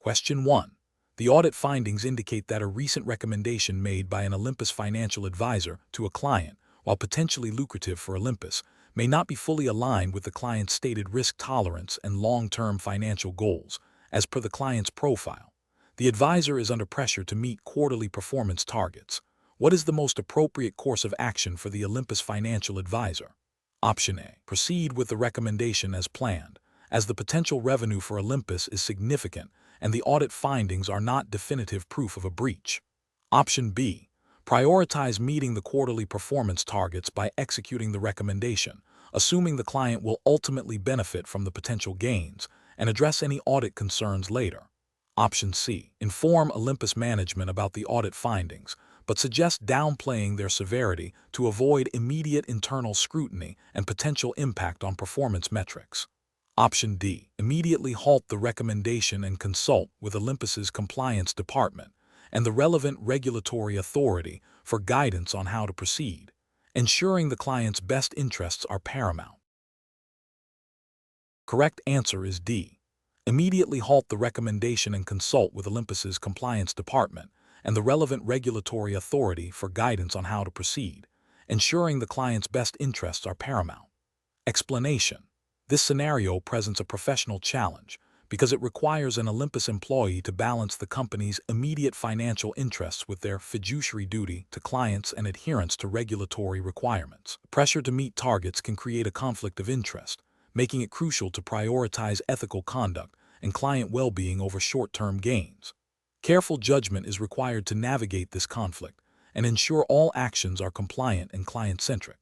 Question 1. The audit findings indicate that a recent recommendation made by an Olympus financial advisor to a client, while potentially lucrative for Olympus, may not be fully aligned with the client's stated risk tolerance and long-term financial goals, as per the client's profile. The advisor is under pressure to meet quarterly performance targets. What is the most appropriate course of action for the Olympus financial advisor? Option A. Proceed with the recommendation as planned, as the potential revenue for Olympus is significant and the audit findings are not definitive proof of a breach. Option B. Prioritize meeting the quarterly performance targets by executing the recommendation, assuming the client will ultimately benefit from the potential gains, and address any audit concerns later. Option C. Inform Olympus management about the audit findings, but suggest downplaying their severity to avoid immediate internal scrutiny and potential impact on performance metrics. Option D. Immediately halt the recommendation and consult with Olympus's compliance department and the relevant regulatory authority for guidance on how to proceed, ensuring the client's best interests are paramount. Correct answer is D. Immediately halt the recommendation and consult with Olympus's compliance department and the relevant regulatory authority for guidance on how to proceed, ensuring the client's best interests are paramount. Explanation. This scenario presents a professional challenge because it requires an Olympus employee to balance the company's immediate financial interests with their fiduciary duty to clients and adherence to regulatory requirements. Pressure to meet targets can create a conflict of interest, making it crucial to prioritize ethical conduct and client well-being over short-term gains. Careful judgment is required to navigate this conflict and ensure all actions are compliant and client-centric.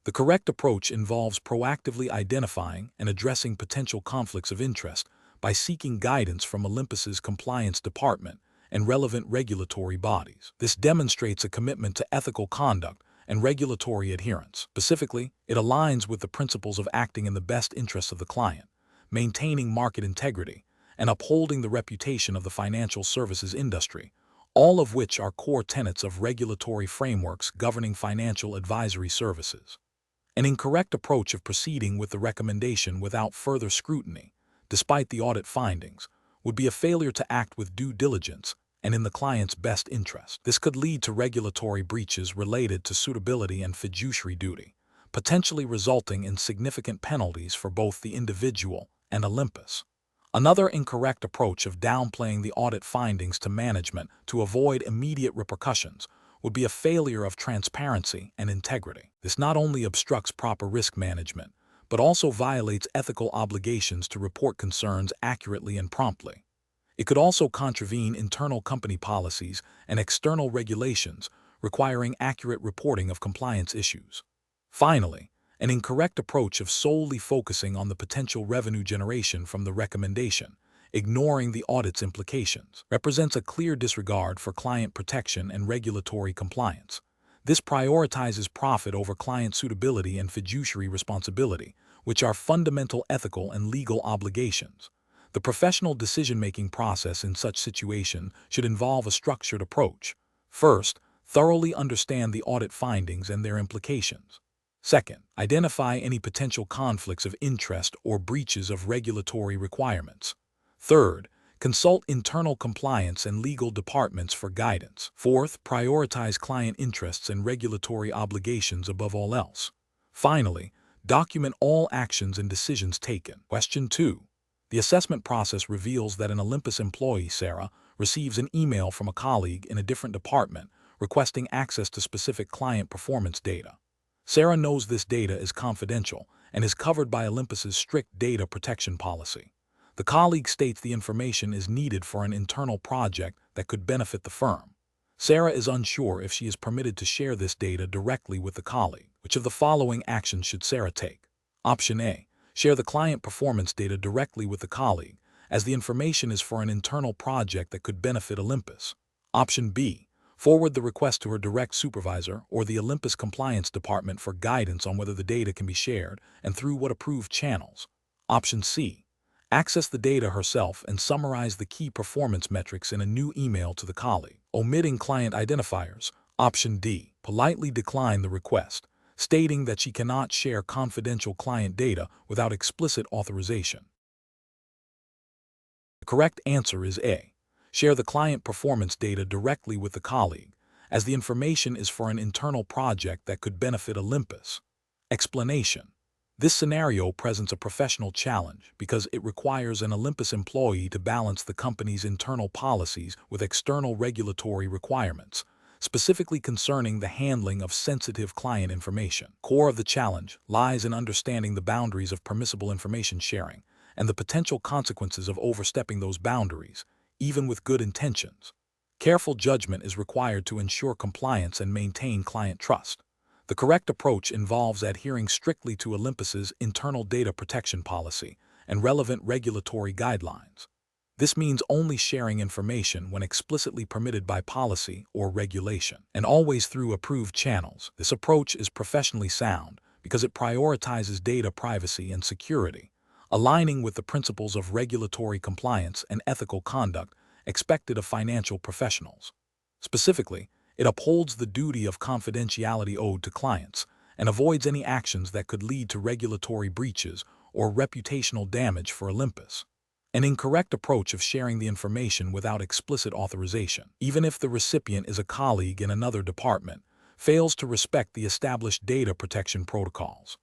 The correct approach involves proactively identifying and addressing potential conflicts of interest by seeking guidance from Olympus's compliance department and relevant regulatory bodies. This demonstrates a commitment to ethical conduct and regulatory adherence. Specifically, it aligns with the principles of acting in the best interests of the client, maintaining market integrity, and upholding the reputation of the financial services industry, all of which are core tenets of regulatory frameworks governing financial advisory services. An incorrect approach of proceeding with the recommendation without further scrutiny, despite the audit findings, would be a failure to act with due diligence and in the client's best interest. This could lead to regulatory breaches related to suitability and fiduciary duty, potentially resulting in significant penalties for both the individual and Olympus. Another incorrect approach of downplaying the audit findings to management to avoid immediate repercussions would be a failure of transparency and integrity. This not only obstructs proper risk management, but also violates ethical obligations to report concerns accurately and promptly. It could also contravene internal company policies and external regulations requiring accurate reporting of compliance issues. Finally, an incorrect approach of solely focusing on the potential revenue generation from the recommendation, ignoring the audit's implications, represents a clear disregard for client protection and regulatory compliance. This prioritizes profit over client suitability and fiduciary responsibility, which are fundamental ethical and legal obligations. The professional decision-making process in such situation should involve a structured approach. First, thoroughly understand the audit findings and their implications. Second, identify any potential conflicts of interest or breaches of regulatory requirements. Third, consult internal compliance and legal departments for guidance. Fourth, prioritize client interests and regulatory obligations above all else. Finally, document all actions and decisions taken. Question 2. The assessment process reveals that an Olympus employee, Sarah, receives an email from a colleague in a different department requesting access to specific client performance data. Sarah knows this data is confidential and is covered by Olympus's strict data protection policy. The colleague states the information is needed for an internal project that could benefit the firm. Sarah is unsure if she is permitted to share this data directly with the colleague. Which of the following actions should Sarah take? Option A. Share the client performance data directly with the colleague, as the information is for an internal project that could benefit Olympus. Option B. Forward the request to her direct supervisor or the Olympus compliance department for guidance on whether the data can be shared and through what approved channels. Option C. Access the data herself and summarize the key performance metrics in a new email to the colleague, omitting client identifiers. Option D. Politely decline the request, stating that she cannot share confidential client data without explicit authorization. Correct answer is A. Share the client performance data directly with the colleague, as the information is for an internal project that could benefit Olympus. Explanation. This scenario presents a professional challenge because it requires an Olympus employee to balance the company's internal policies with external regulatory requirements, specifically concerning the handling of sensitive client information. Core of the challenge lies in understanding the boundaries of permissible information sharing and the potential consequences of overstepping those boundaries, even with good intentions. Careful judgment is required to ensure compliance and maintain client trust. The correct approach involves adhering strictly to Olympus's internal data protection policy and relevant regulatory guidelines. This means only sharing information when explicitly permitted by policy or regulation, and always through approved channels. This approach is professionally sound because it prioritizes data privacy and security, aligning with the principles of regulatory compliance and ethical conduct expected of financial professionals. Specifically, it upholds the duty of confidentiality owed to clients and avoids any actions that could lead to regulatory breaches or reputational damage for Olympus. An incorrect approach of sharing the information without explicit authorization, even if the recipient is a colleague in another department, fails to respect the established data protection protocols.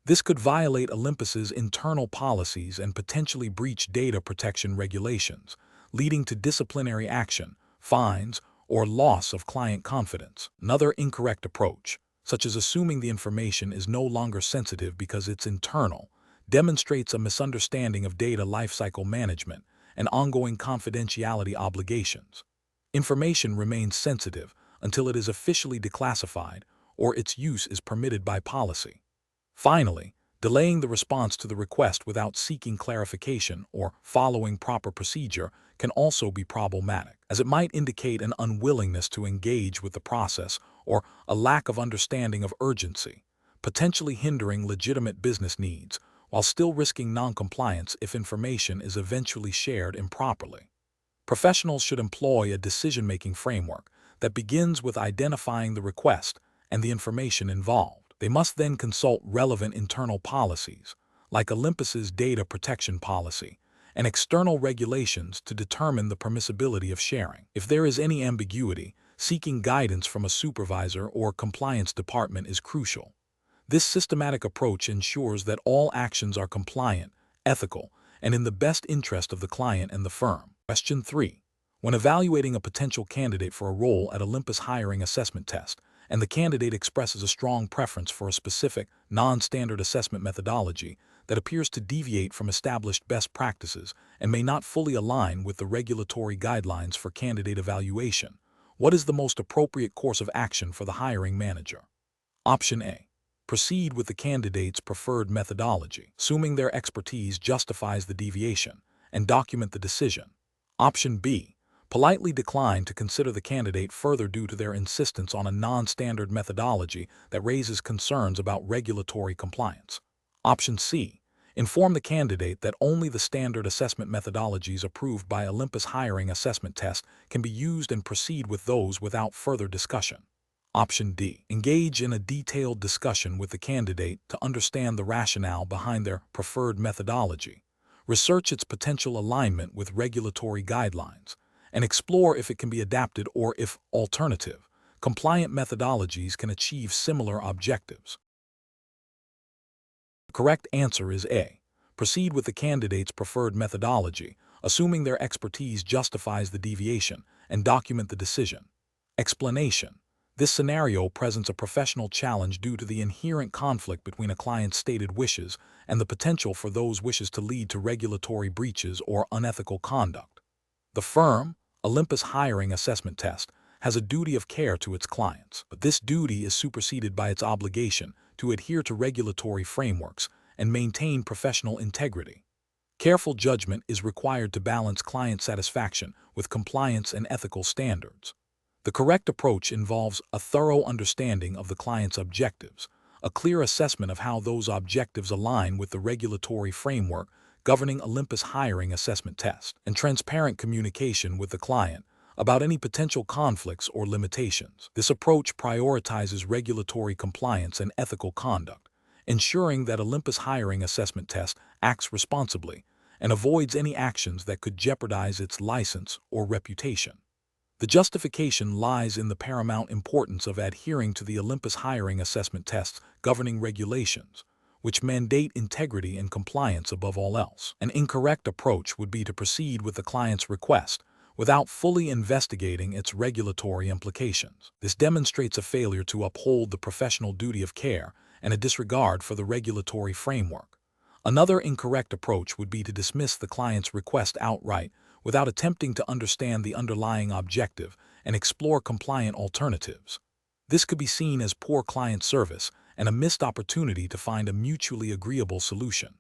This could violate Olympus's internal policies and potentially breach data protection regulations, leading to disciplinary action, fines, or loss of client confidence. Another incorrect approach, such as assuming the information is no longer sensitive because it's internal, demonstrates a misunderstanding of data lifecycle management and ongoing confidentiality obligations. Information remains sensitive until it is officially declassified or its use is permitted by policy. Finally, delaying the response to the request without seeking clarification or following proper procedure can also be problematic, as it might indicate an unwillingness to engage with the process or a lack of understanding of urgency, potentially hindering legitimate business needs while still risking non-compliance if information is eventually shared improperly. Professionals should employ a decision-making framework that begins with identifying the request and the information involved. They must then consult relevant internal policies, like Olympus's data protection policy, and external regulations to determine the permissibility of sharing. If there is any ambiguity, seeking guidance from a supervisor or compliance department is crucial. This systematic approach ensures that all actions are compliant, ethical, and in the best interest of the client and the firm. Question 3. When evaluating a potential candidate for a role at Olympus hiring assessment test, and the candidate expresses a strong preference for a specific, non-standard assessment methodology that appears to deviate from established best practices and may not fully align with the regulatory guidelines for candidate evaluation, what is the most appropriate course of action for the hiring manager? Option A. Proceed with the candidate's preferred methodology, assuming their expertise justifies the deviation, and document the decision. Option B. Politely decline to consider the candidate further due to their insistence on a non-standard methodology that raises concerns about regulatory compliance. Option C. Inform the candidate that only the standard assessment methodologies approved by Olympus hiring assessment test can be used and proceed with those without further discussion. Option D. Engage in a detailed discussion with the candidate to understand the rationale behind their preferred methodology, research its potential alignment with regulatory guidelines, and explore if it can be adapted or if alternative, compliant methodologies can achieve similar objectives. The correct answer is A. Proceed with the candidate's preferred methodology, assuming their expertise justifies the deviation, and document the decision. Explanation. This scenario presents a professional challenge due to the inherent conflict between a client's stated wishes and the potential for those wishes to lead to regulatory breaches or unethical conduct. The firm, Olympus hiring assessment test, has a duty of care to its clients, but this duty is superseded by its obligation to adhere to regulatory frameworks and maintain professional integrity. Careful judgment is required to balance client satisfaction with compliance and ethical standards. The correct approach involves a thorough understanding of the client's objectives, a clear assessment of how those objectives align with the regulatory framework governing Olympus hiring assessment test, and transparent communication with the client about any potential conflicts or limitations. This approach prioritizes regulatory compliance and ethical conduct, ensuring that Olympus hiring assessment test acts responsibly and avoids any actions that could jeopardize its license or reputation. The justification lies in the paramount importance of adhering to the Olympus hiring assessment tests governing regulations, which mandate integrity and compliance above all else. An incorrect approach would be to proceed with the client's request without fully investigating its regulatory implications. This demonstrates a failure to uphold the professional duty of care and a disregard for the regulatory framework. Another incorrect approach would be to dismiss the client's request outright without attempting to understand the underlying objective and explore compliant alternatives. This could be seen as poor client service and a missed opportunity to find a mutually agreeable solution.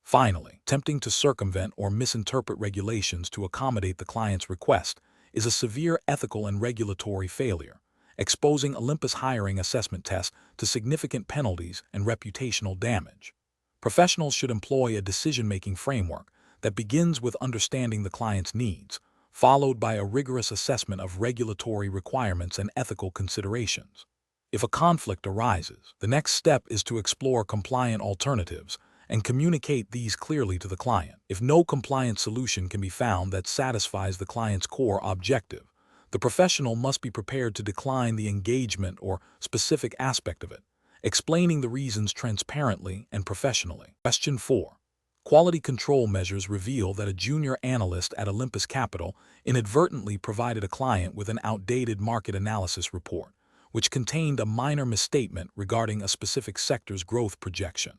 Finally, attempting to circumvent or misinterpret regulations to accommodate the client's request is a severe ethical and regulatory failure, exposing Olympus hiring assessment tests to significant penalties and reputational damage. Professionals should employ a decision-making framework that begins with understanding the client's needs, followed by a rigorous assessment of regulatory requirements and ethical considerations. If a conflict arises, the next step is to explore compliant alternatives and communicate these clearly to the client. If no compliant solution can be found that satisfies the client's core objective, the professional must be prepared to decline the engagement or specific aspect of it, explaining the reasons transparently and professionally. Question 4. Quality control measures reveal that a junior analyst at Olympus Capital inadvertently provided a client with an outdated market analysis report, which contained a minor misstatement regarding a specific sector's growth projection.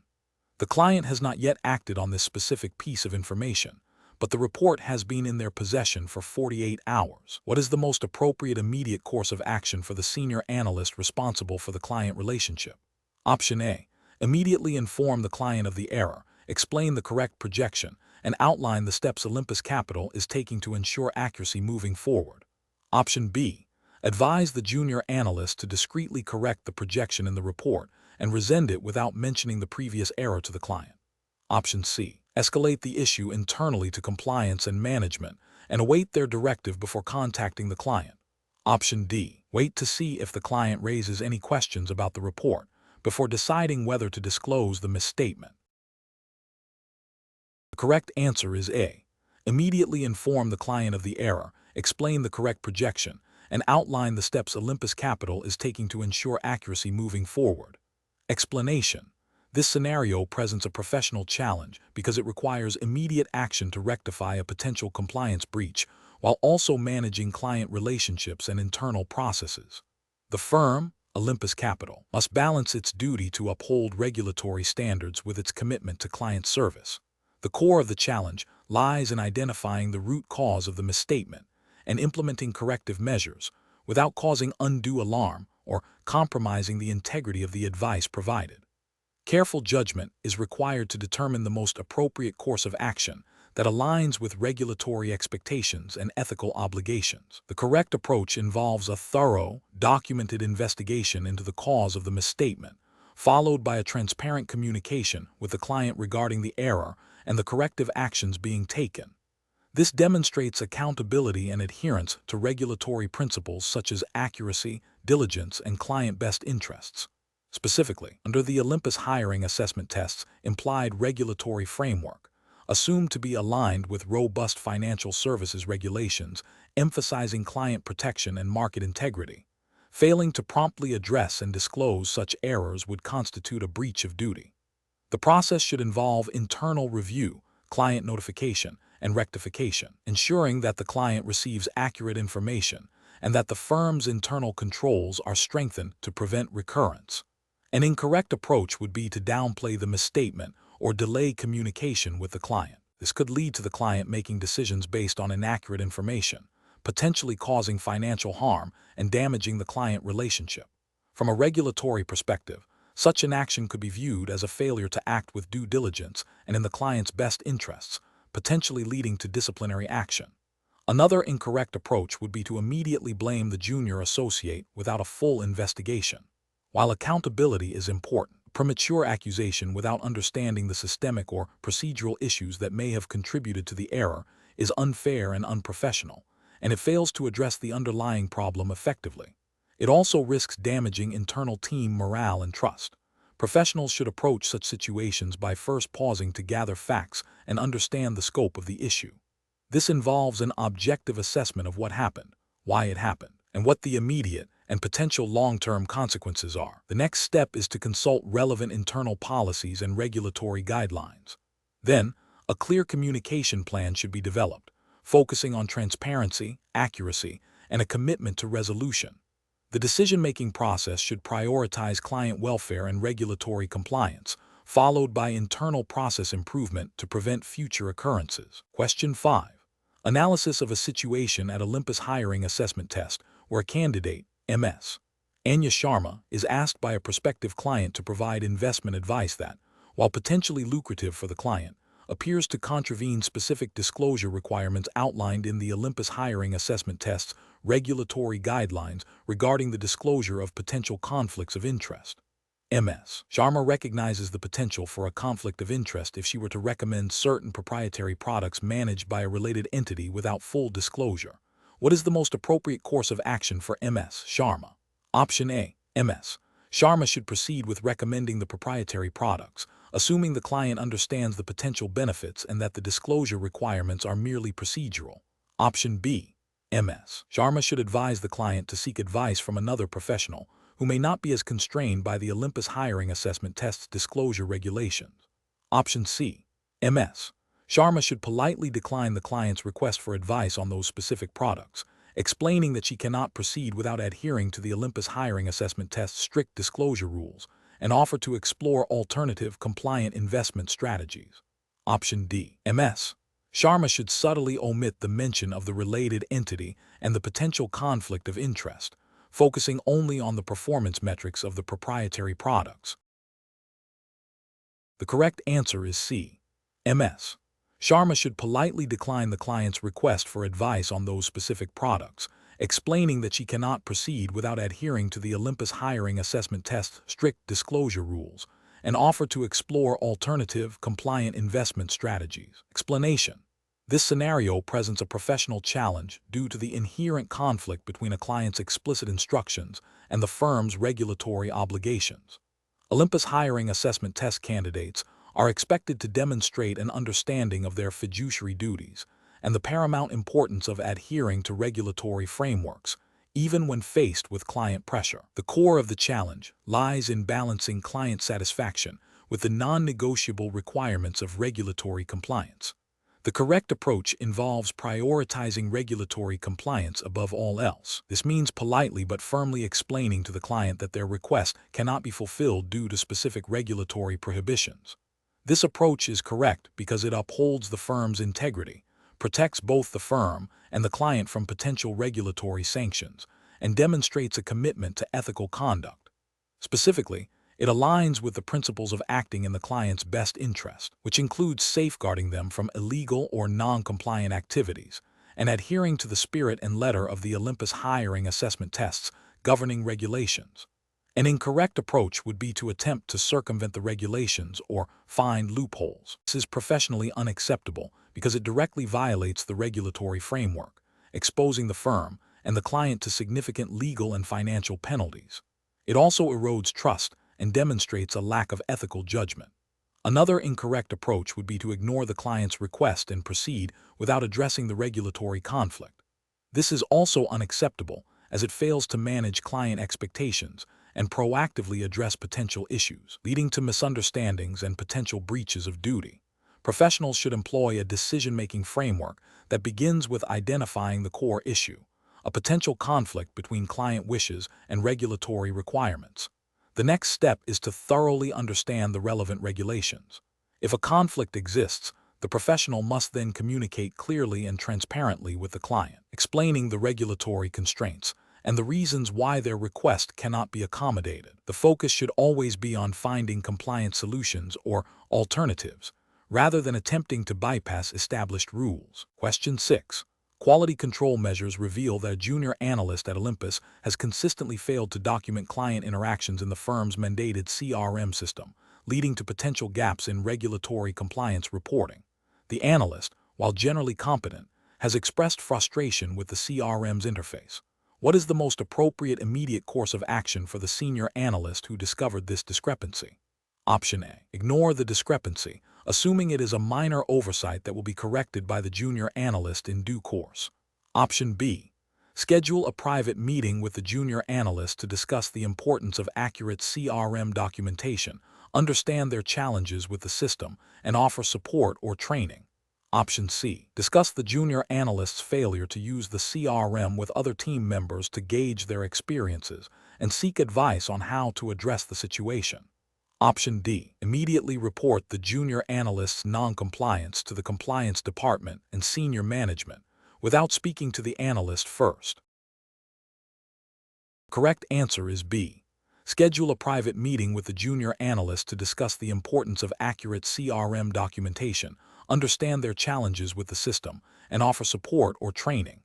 The client has not yet acted on this specific piece of information, but the report has been in their possession for 48 hours. What is the most appropriate immediate course of action for the senior analyst responsible for the client relationship? Option A. Immediately inform the client of the error, explain the correct projection, and outline the steps Olympus Capital is taking to ensure accuracy moving forward. Option B. Advise the junior analyst to discreetly correct the projection in the report and resend it without mentioning the previous error to the client. Option C. Escalate the issue internally to compliance and management and await their directive before contacting the client. Option D. Wait to see if the client raises any questions about the report before deciding whether to disclose the misstatement. The correct answer is A. Immediately inform the client of the error, explain the correct projection, and outline the steps Olympus Capital is taking to ensure accuracy moving forward. Explanation. This scenario presents a professional challenge because it requires immediate action to rectify a potential compliance breach while also managing client relationships and internal processes. The firm, Olympus Capital, must balance its duty to uphold regulatory standards with its commitment to client service. The core of the challenge lies in identifying the root cause of the misstatement and implementing corrective measures without causing undue alarm or compromising the integrity of the advice provided. Careful judgment is required to determine the most appropriate course of action that aligns with regulatory expectations and ethical obligations. The correct approach involves a thorough, documented investigation into the cause of the misstatement, followed by a transparent communication with the client regarding the error and the corrective actions being taken. This demonstrates accountability and adherence to regulatory principles such as accuracy, diligence, and client best interests. Specifically, under the Olympus hiring assessment tests implied regulatory framework, assumed to be aligned with robust financial services regulations, emphasizing client protection and market integrity. Failing to promptly address and disclose such errors would constitute a breach of duty. The process should involve internal review, client notification, and rectification, ensuring that the client receives accurate information and that the firm's internal controls are strengthened to prevent recurrence. An incorrect approach would be to downplay the misstatement or delay communication with the client. This could lead to the client making decisions based on inaccurate information, potentially causing financial harm and damaging the client relationship. From a regulatory perspective, such an action could be viewed as a failure to act with due diligence and in the client's best interests, potentially leading to disciplinary action. Another incorrect approach would be to immediately blame the junior associate without a full investigation. While accountability is important, premature accusation without understanding the systemic or procedural issues that may have contributed to the error is unfair and unprofessional, and it fails to address the underlying problem effectively. It also risks damaging internal team morale and trust. Professionals should approach such situations by first pausing to gather facts and understand the scope of the issue. This involves an objective assessment of what happened, why it happened, and what the immediate and potential long-term consequences are. The next step is to consult relevant internal policies and regulatory guidelines. Then, a clear communication plan should be developed, focusing on transparency, accuracy, and a commitment to resolution. The decision-making process should prioritize client welfare and regulatory compliance, followed by internal process improvement to prevent future occurrences. Question 5. Analysis of a situation at Olympus hiring assessment test where a candidate, Ms. Anya Sharma, is asked by a prospective client to provide investment advice that, while potentially lucrative for the client, appears to contravene specific disclosure requirements outlined in the Olympus hiring assessment test's regulatory guidelines regarding the disclosure of potential conflicts of interest. Ms. Sharma recognizes the potential for a conflict of interest if she were to recommend certain proprietary products managed by a related entity without full disclosure. What is the most appropriate course of action for Ms. Sharma? Option A. Ms. Sharma should proceed with recommending the proprietary products, assuming the client understands the potential benefits and that the disclosure requirements are merely procedural. Option B. Ms. Sharma should advise the client to seek advice from another professional who may not be as constrained by the Olympus hiring assessment test's disclosure regulations. Option C. Ms. Sharma should politely decline the client's request for advice on those specific products, explaining that she cannot proceed without adhering to the Olympus hiring assessment test's strict disclosure rules, and offer to explore alternative compliant investment strategies. Option D. Ms. Sharma should subtly omit the mention of the related entity and the potential conflict of interest, focusing only on the performance metrics of the proprietary products. The correct answer is C. Ms. Sharma should politely decline the client's request for advice on those specific products, explaining that she cannot proceed without adhering to the Olympus hiring assessment test's strict disclosure rules, and offer to explore alternative, compliant investment strategies. Explanation. This scenario presents a professional challenge due to the inherent conflict between a client's explicit instructions and the firm's regulatory obligations. Olympus hiring assessment test candidates are expected to demonstrate an understanding of their fiduciary duties and the paramount importance of adhering to regulatory frameworks, even when faced with client pressure. The core of the challenge lies in balancing client satisfaction with the non-negotiable requirements of regulatory compliance. The correct approach involves prioritizing regulatory compliance above all else. This means politely but firmly explaining to the client that their request cannot be fulfilled due to specific regulatory prohibitions. This approach is correct because it upholds the firm's integrity, protects both the firm and the client from potential regulatory sanctions, and demonstrates a commitment to ethical conduct. Specifically, it aligns with the principles of acting in the client's best interest, which includes safeguarding them from illegal or non-compliant activities, and adhering to the spirit and letter of the Olympus hiring assessment tests governing regulations. An incorrect approach would be to attempt to circumvent the regulations or find loopholes. This is professionally unacceptable because it directly violates the regulatory framework, exposing the firm and the client to significant legal and financial penalties. It also erodes trust and demonstrates a lack of ethical judgment. Another incorrect approach would be to ignore the client's request and proceed without addressing the regulatory conflict. This is also unacceptable as it fails to manage client expectations and proactively address potential issues, leading to misunderstandings and potential breaches of duty. Professionals should employ a decision-making framework that begins with identifying the core issue, a potential conflict between client wishes and regulatory requirements. The next step is to thoroughly understand the relevant regulations. If a conflict exists, the professional must then communicate clearly and transparently with the client, explaining the regulatory constraints and the reasons why their request cannot be accommodated. The focus should always be on finding compliant solutions or alternatives, rather than attempting to bypass established rules. Question 6. Quality control measures reveal that a junior analyst at Olympus has consistently failed to document client interactions in the firm's mandated CRM system, leading to potential gaps in regulatory compliance reporting. The analyst, while generally competent, has expressed frustration with the CRM's interface. What is the most appropriate immediate course of action for the senior analyst who discovered this discrepancy? Option A. Ignore the discrepancy, assuming it is a minor oversight that will be corrected by the junior analyst in due course. Option B. Schedule a private meeting with the junior analyst to discuss the importance of accurate CRM documentation, understand their challenges with the system, and offer support or training. Option C. Discuss the junior analyst's failure to use the CRM with other team members to gauge their experiences and seek advice on how to address the situation. Option D. Immediately report the junior analyst's non-compliance to the compliance department and senior management without speaking to the analyst first. Correct answer is B. Schedule a private meeting with the junior analyst to discuss the importance of accurate CRM documentation, understand their challenges with the system, and offer support or training.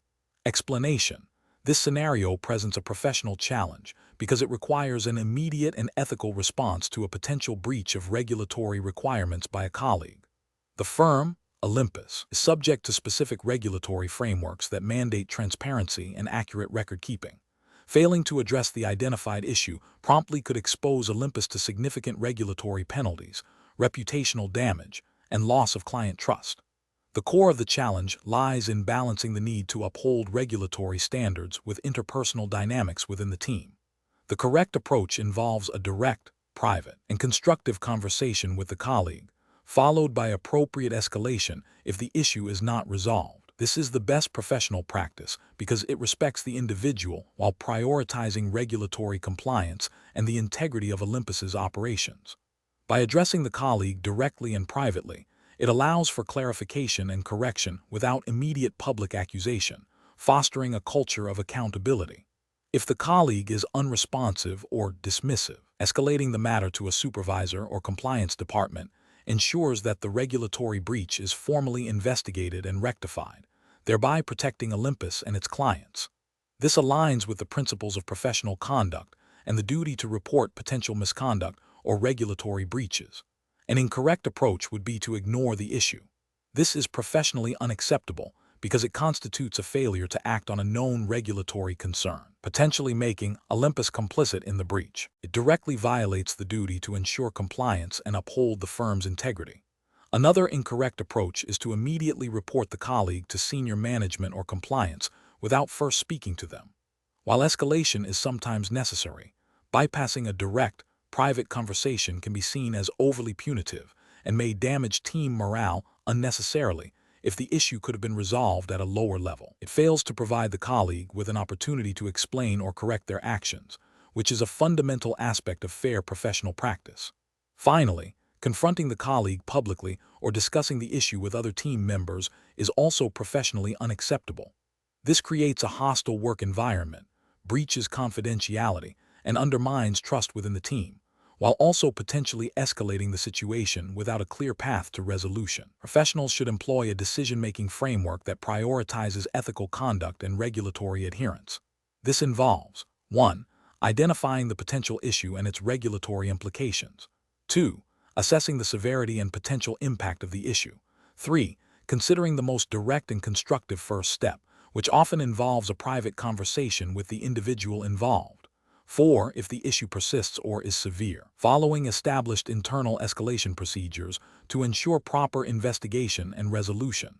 Explanation. This scenario presents a professional challenge because it requires an immediate and ethical response to a potential breach of regulatory requirements by a colleague. The firm, Olympus, is subject to specific regulatory frameworks that mandate transparency and accurate record-keeping. Failing to address the identified issue promptly could expose Olympus to significant regulatory penalties, reputational damage, and loss of client trust. The core of the challenge lies in balancing the need to uphold regulatory standards with interpersonal dynamics within the team. The correct approach involves a direct, private, and constructive conversation with the colleague, followed by appropriate escalation if the issue is not resolved. This is the best professional practice because it respects the individual while prioritizing regulatory compliance and the integrity of Olympus's operations. By addressing the colleague directly and privately, it allows for clarification and correction without immediate public accusation, fostering a culture of accountability. If the colleague is unresponsive or dismissive, escalating the matter to a supervisor or compliance department ensures that the regulatory breach is formally investigated and rectified, thereby protecting Olympus and its clients. This aligns with the principles of professional conduct and the duty to report potential misconduct or regulatory breaches. An incorrect approach would be to ignore the issue. This is professionally unacceptable because it constitutes a failure to act on a known regulatory concern, potentially making Olympus complicit in the breach. It directly violates the duty to ensure compliance and uphold the firm's integrity. Another incorrect approach is to immediately report the colleague to senior management or compliance without first speaking to them. While escalation is sometimes necessary, bypassing a direct, private conversation can be seen as overly punitive and may damage team morale unnecessarily if the issue could have been resolved at a lower level. It fails to provide the colleague with an opportunity to explain or correct their actions, which is a fundamental aspect of fair professional practice. Finally, confronting the colleague publicly or discussing the issue with other team members is also professionally unacceptable. This creates a hostile work environment, breaches confidentiality, and undermines trust within the team, while also potentially escalating the situation without a clear path to resolution. Professionals should employ a decision-making framework that prioritizes ethical conduct and regulatory adherence. This involves 1. Identifying the potential issue and its regulatory implications. 2. Assessing the severity and potential impact of the issue. 3. Considering the most direct and constructive first step, which often involves a private conversation with the individual involved. 4. If the issue persists or is severe, following established internal escalation procedures to ensure proper investigation and resolution.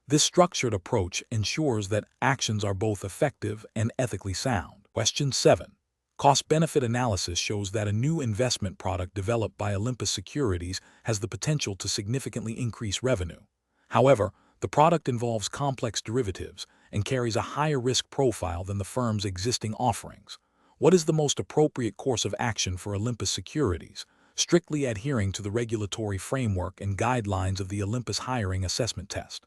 This structured approach ensures that actions are both effective and ethically sound. Question 7. Cost-benefit analysis shows that a new investment product developed by Olympus Securities has the potential to significantly increase revenue. However, the product involves complex derivatives and carries a higher risk profile than the firm's existing offerings. What is the most appropriate course of action for Olympus Securities, strictly adhering to the regulatory framework and guidelines of the Olympus Hiring Assessment Test?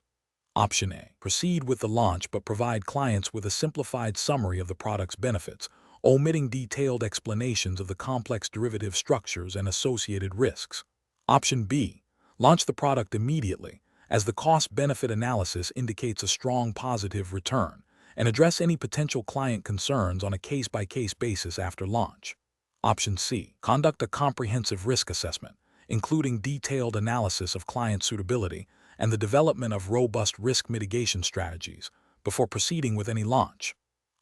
Option A. Proceed with the launch but provide clients with a simplified summary of the product's benefits, omitting detailed explanations of the complex derivative structures and associated risks. Option B. Launch the product immediately, as the cost-benefit analysis indicates a strong positive return, and address any potential client concerns on a case-by-case basis after launch. Option C. Conduct a comprehensive risk assessment, including detailed analysis of client suitability and the development of robust risk mitigation strategies before proceeding with any launch.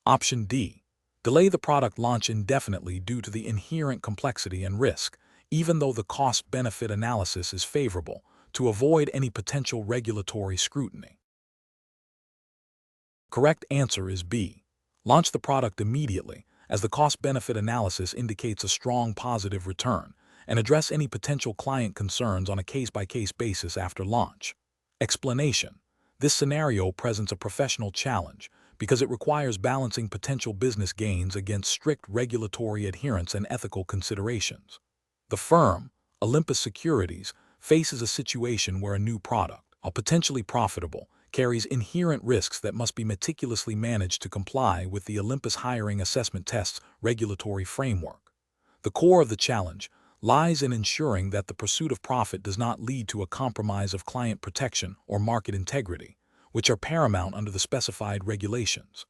Option D. Delay the product launch indefinitely due to the inherent complexity and risk, even though the cost-benefit analysis is favorable, to avoid any potential regulatory scrutiny. Correct answer is B. Launch the product immediately, as the cost-benefit analysis indicates a strong positive return, and address any potential client concerns on a case-by-case basis after launch. Explanation: this scenario presents a professional challenge because it requires balancing potential business gains against strict regulatory adherence and ethical considerations. The firm, Olympus Securities, faces a situation where a new product, while potentially profitable, carries inherent risks that must be meticulously managed to comply with the Olympus Hiring Assessment Test's regulatory framework. The core of the challenge lies in ensuring that the pursuit of profit does not lead to a compromise of client protection or market integrity, which are paramount under the specified regulations.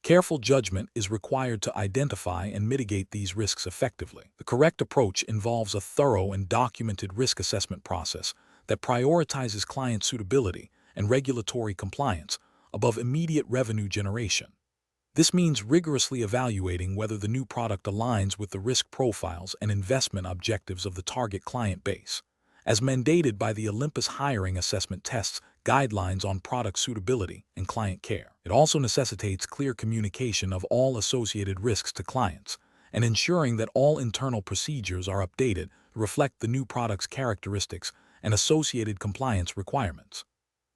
Careful judgment is required to identify and mitigate these risks effectively. The correct approach involves a thorough and documented risk assessment process that prioritizes client suitability and regulatory compliance above immediate revenue generation. This means rigorously evaluating whether the new product aligns with the risk profiles and investment objectives of the target client base, as mandated by the Olympus Hiring Assessment Test's guidelines on product suitability and client care. It also necessitates clear communication of all associated risks to clients, and ensuring that all internal procedures are updated to reflect the new product's characteristics and associated compliance requirements.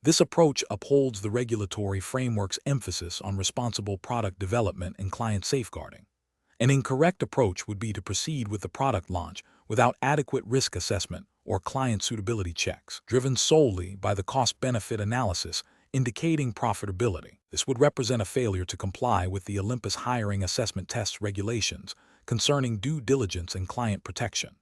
This approach upholds the regulatory framework's emphasis on responsible product development and client safeguarding. An incorrect approach would be to proceed with the product launch without adequate risk assessment or client suitability checks, driven solely by the cost-benefit analysis indicating profitability. This would represent a failure to comply with the Olympus Hiring Assessment Test regulations concerning due diligence and client protection.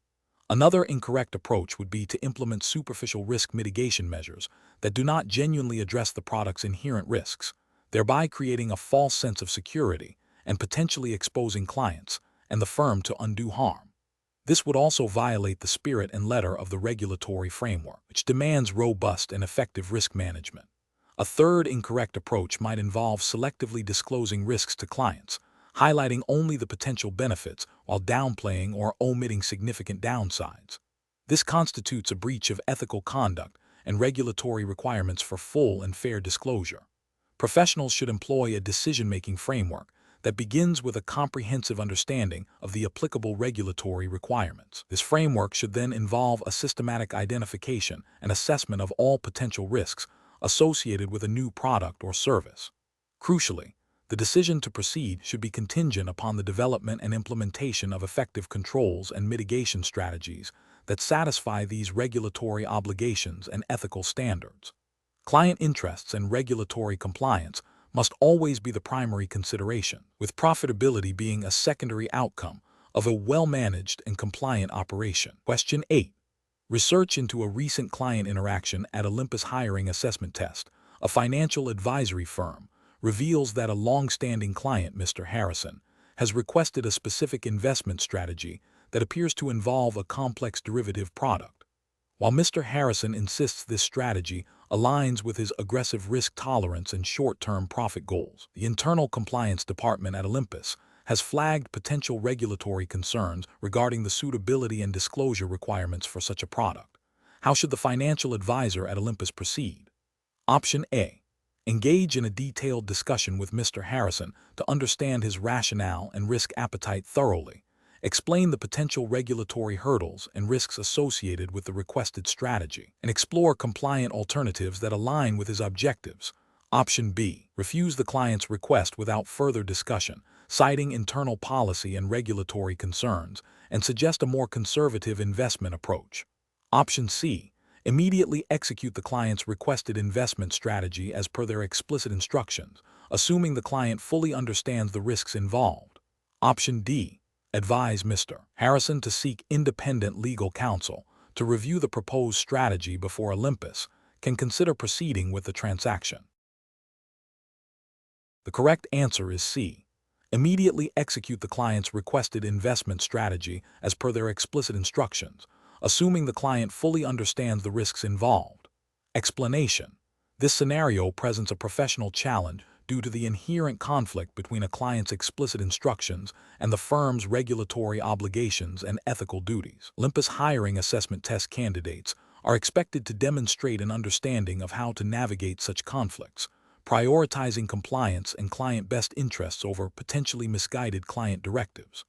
Another incorrect approach would be to implement superficial risk mitigation measures that do not genuinely address the product's inherent risks, thereby creating a false sense of security and potentially exposing clients and the firm to undue harm. This would also violate the spirit and letter of the regulatory framework, which demands robust and effective risk management. A third incorrect approach might involve selectively disclosing risks to clients, highlighting only the potential benefits while downplaying or omitting significant downsides. This constitutes a breach of ethical conduct and regulatory requirements for full and fair disclosure. Professionals should employ a decision-making framework that begins with a comprehensive understanding of the applicable regulatory requirements. This framework should then involve a systematic identification and assessment of all potential risks associated with a new product or service. Crucially, the decision to proceed should be contingent upon the development and implementation of effective controls and mitigation strategies that satisfy these regulatory obligations and ethical standards. Client interests and regulatory compliance must always be the primary consideration, with profitability being a secondary outcome of a well-managed and compliant operation. Question 8. Research into a recent client interaction at Olympus Hiring Assessment Test, a financial advisory firm, reveals that a long-standing client, Mr. Harrison, has requested a specific investment strategy that appears to involve a complex derivative product. While Mr. Harrison insists this strategy aligns with his aggressive risk tolerance and short-term profit goals, the internal compliance department at Olympus has flagged potential regulatory concerns regarding the suitability and disclosure requirements for such a product. How should the financial advisor at Olympus proceed? Option A. Engage in a detailed discussion with Mr. Harrison to understand his rationale and risk appetite thoroughly. Explain the potential regulatory hurdles and risks associated with the requested strategy, and explore compliant alternatives that align with his objectives. Option B. Refuse the client's request without further discussion, citing internal policy and regulatory concerns, and suggest a more conservative investment approach. Option C. Immediately execute the client's requested investment strategy as per their explicit instructions, assuming the client fully understands the risks involved. Option D. Advise Mr. Harrison to seek independent legal counsel to review the proposed strategy before Olympus can consider proceeding with the transaction. The correct answer is C. Immediately execute the client's requested investment strategy as per their explicit instructions, assuming the client fully understands the risks involved. Explanation: this scenario presents a professional challenge due to the inherent conflict between a client's explicit instructions and the firm's regulatory obligations and ethical duties. Olympus hiring assessment test candidates are expected to demonstrate an understanding of how to navigate such conflicts, prioritizing compliance and client best interests over potentially misguided client directives.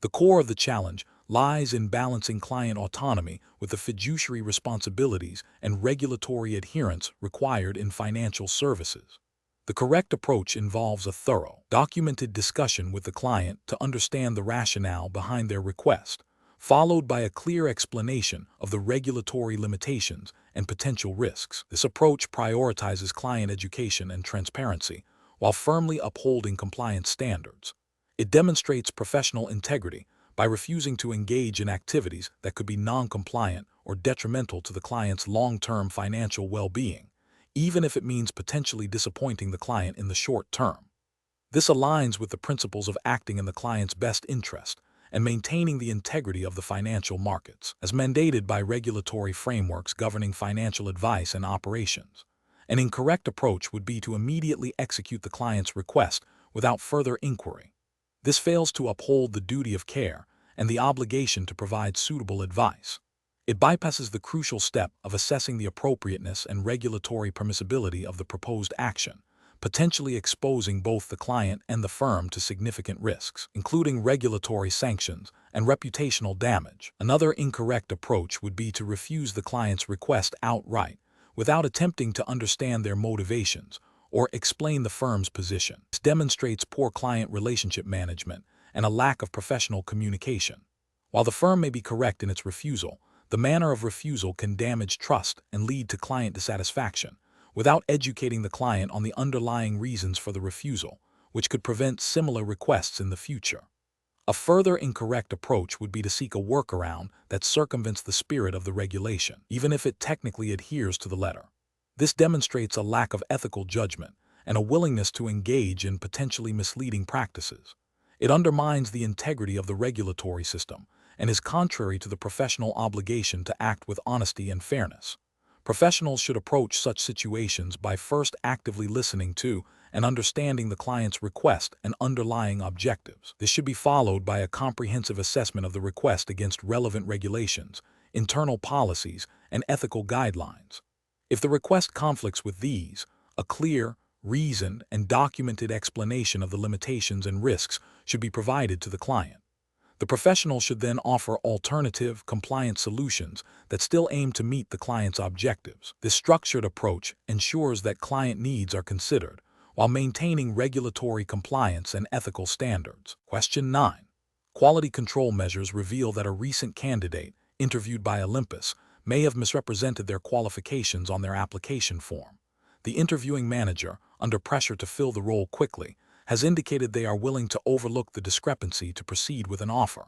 The core of the challenge lies in balancing client autonomy with the fiduciary responsibilities and regulatory adherence required in financial services. The correct approach involves a thorough, documented discussion with the client to understand the rationale behind their request, followed by a clear explanation of the regulatory limitations and potential risks. This approach prioritizes client education and transparency while firmly upholding compliance standards. It demonstrates professional integrity by refusing to engage in activities that could be non-compliant or detrimental to the client's long-term financial well-being, even if it means potentially disappointing the client in the short term. This aligns with the principles of acting in the client's best interest and maintaining the integrity of the financial markets, as mandated by regulatory frameworks governing financial advice and operations. An incorrect approach would be to immediately execute the client's request without further inquiry. This fails to uphold the duty of care and the obligation to provide suitable advice. It bypasses the crucial step of assessing the appropriateness and regulatory permissibility of the proposed action, potentially exposing both the client and the firm to significant risks, including regulatory sanctions and reputational damage. Another incorrect approach would be to refuse the client's request outright, without attempting to understand their motivations or explain the firm's position. This demonstrates poor client relationship management and a lack of professional communication. While the firm may be correct in its refusal, the manner of refusal can damage trust and lead to client dissatisfaction, without educating the client on the underlying reasons for the refusal, which could prevent similar requests in the future. A further incorrect approach would be to seek a workaround that circumvents the spirit of the regulation, even if it technically adheres to the letter. This demonstrates a lack of ethical judgment and a willingness to engage in potentially misleading practices. It undermines the integrity of the regulatory system and is contrary to the professional obligation to act with honesty and fairness. Professionals should approach such situations by first actively listening to and understanding the client's request and underlying objectives. This should be followed by a comprehensive assessment of the request against relevant regulations, internal policies, and ethical guidelines. If the request conflicts with these, a clear, reasoned, and documented explanation of the limitations and risks should be provided to the client. The professional should then offer alternative, compliant solutions that still aim to meet the client's objectives. This structured approach ensures that client needs are considered while maintaining regulatory compliance and ethical standards. Question 9. Quality control measures reveal that a recent candidate, interviewed by Olympus, may have misrepresented their qualifications on their application form. The interviewing manager, under pressure to fill the role quickly, has indicated they are willing to overlook the discrepancy to proceed with an offer.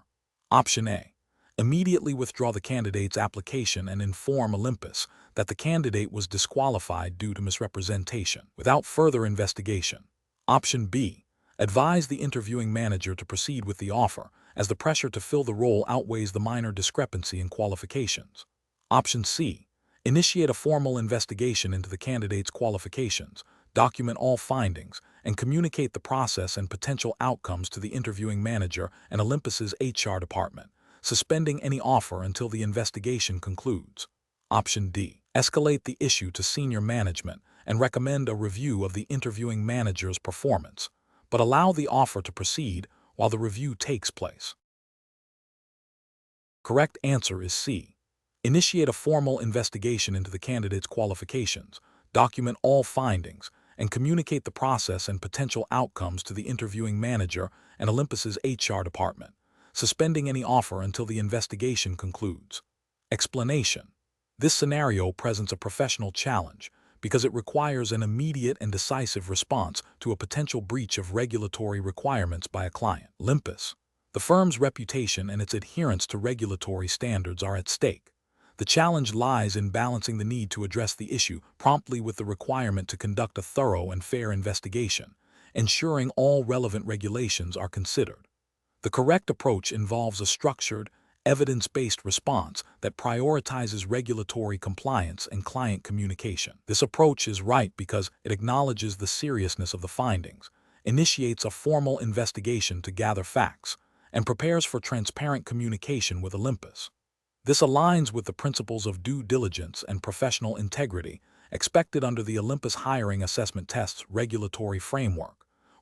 Option A. Immediately withdraw the candidate's application and inform Olympus that the candidate was disqualified due to misrepresentation, without further investigation. Option B. Advise the interviewing manager to proceed with the offer, as the pressure to fill the role outweighs the minor discrepancy in qualifications. Option C. Initiate a formal investigation into the candidate's qualifications, document all findings, and communicate the process and potential outcomes to the interviewing manager and Olympus's HR department, suspending any offer until the investigation concludes. Option D. Escalate the issue to senior management and recommend a review of the interviewing manager's performance, but allow the offer to proceed while the review takes place. Correct answer is C. Initiate a formal investigation into the candidate's qualifications, document all findings, and communicate the process and potential outcomes to the interviewing manager and Olympus's HR department, suspending any offer until the investigation concludes. Explanation. This scenario presents a professional challenge because it requires an immediate and decisive response to a potential breach of regulatory requirements by a client. Olympus. The firm's reputation and its adherence to regulatory standards are at stake. The challenge lies in balancing the need to address the issue promptly with the requirement to conduct a thorough and fair investigation, ensuring all relevant regulations are considered. The correct approach involves a structured, evidence-based response that prioritizes regulatory compliance and client communication. This approach is right because it acknowledges the seriousness of the findings, initiates a formal investigation to gather facts, and prepares for transparent communication with Olympus. This aligns with the principles of due diligence and professional integrity expected under the Olympus Hiring Assessment Test's regulatory framework,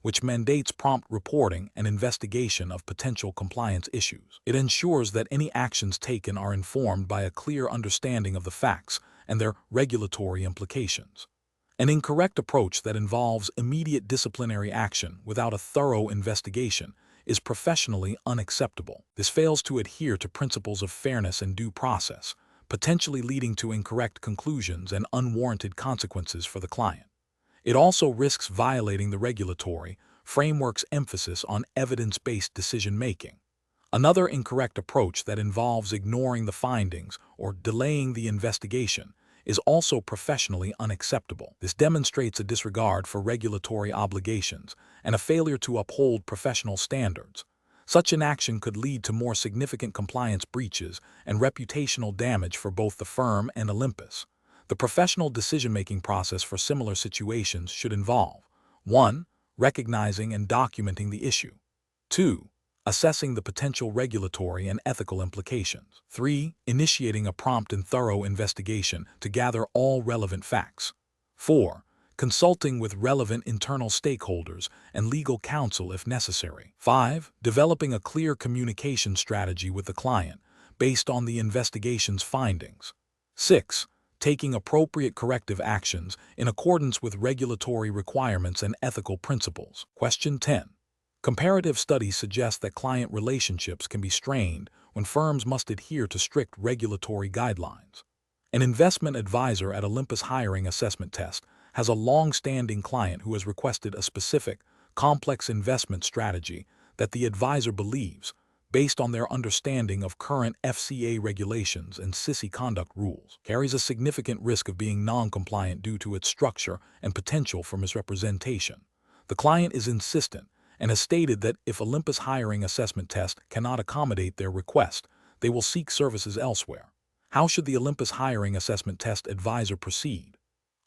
which mandates prompt reporting and investigation of potential compliance issues. It ensures that any actions taken are informed by a clear understanding of the facts and their regulatory implications. An incorrect approach that involves immediate disciplinary action without a thorough investigation is professionally unacceptable. This fails to adhere to principles of fairness and due process, potentially leading to incorrect conclusions and unwarranted consequences for the client. It also risks violating the regulatory framework's emphasis on evidence-based decision-making. Another incorrect approach that involves ignoring the findings or delaying the investigation is also professionally unacceptable. This demonstrates a disregard for regulatory obligations and a failure to uphold professional standards. Such an action could lead to more significant compliance breaches and reputational damage for both the firm and Olympus. The professional decision-making process for similar situations should involve 1. Recognizing and documenting the issue. 2. Assessing the potential regulatory and ethical implications. 3. Initiating a prompt and thorough investigation to gather all relevant facts. 4. Consulting with relevant internal stakeholders and legal counsel if necessary. 5. Developing a clear communication strategy with the client based on the investigation's findings. 6. Taking appropriate corrective actions in accordance with regulatory requirements and ethical principles. Question 10. Comparative studies suggest that client relationships can be strained when firms must adhere to strict regulatory guidelines. An investment advisor at Olympus Hiring Assessment Test has a long-standing client who has requested a specific, complex investment strategy that the advisor believes, based on their understanding of current FCA regulations and SISI conduct rules, carries a significant risk of being non-compliant due to its structure and potential for misrepresentation. The client is insistent and has stated that if Olympus Hiring Assessment Test cannot accommodate their request, they will seek services elsewhere. How should the Olympus Hiring Assessment Test advisor proceed?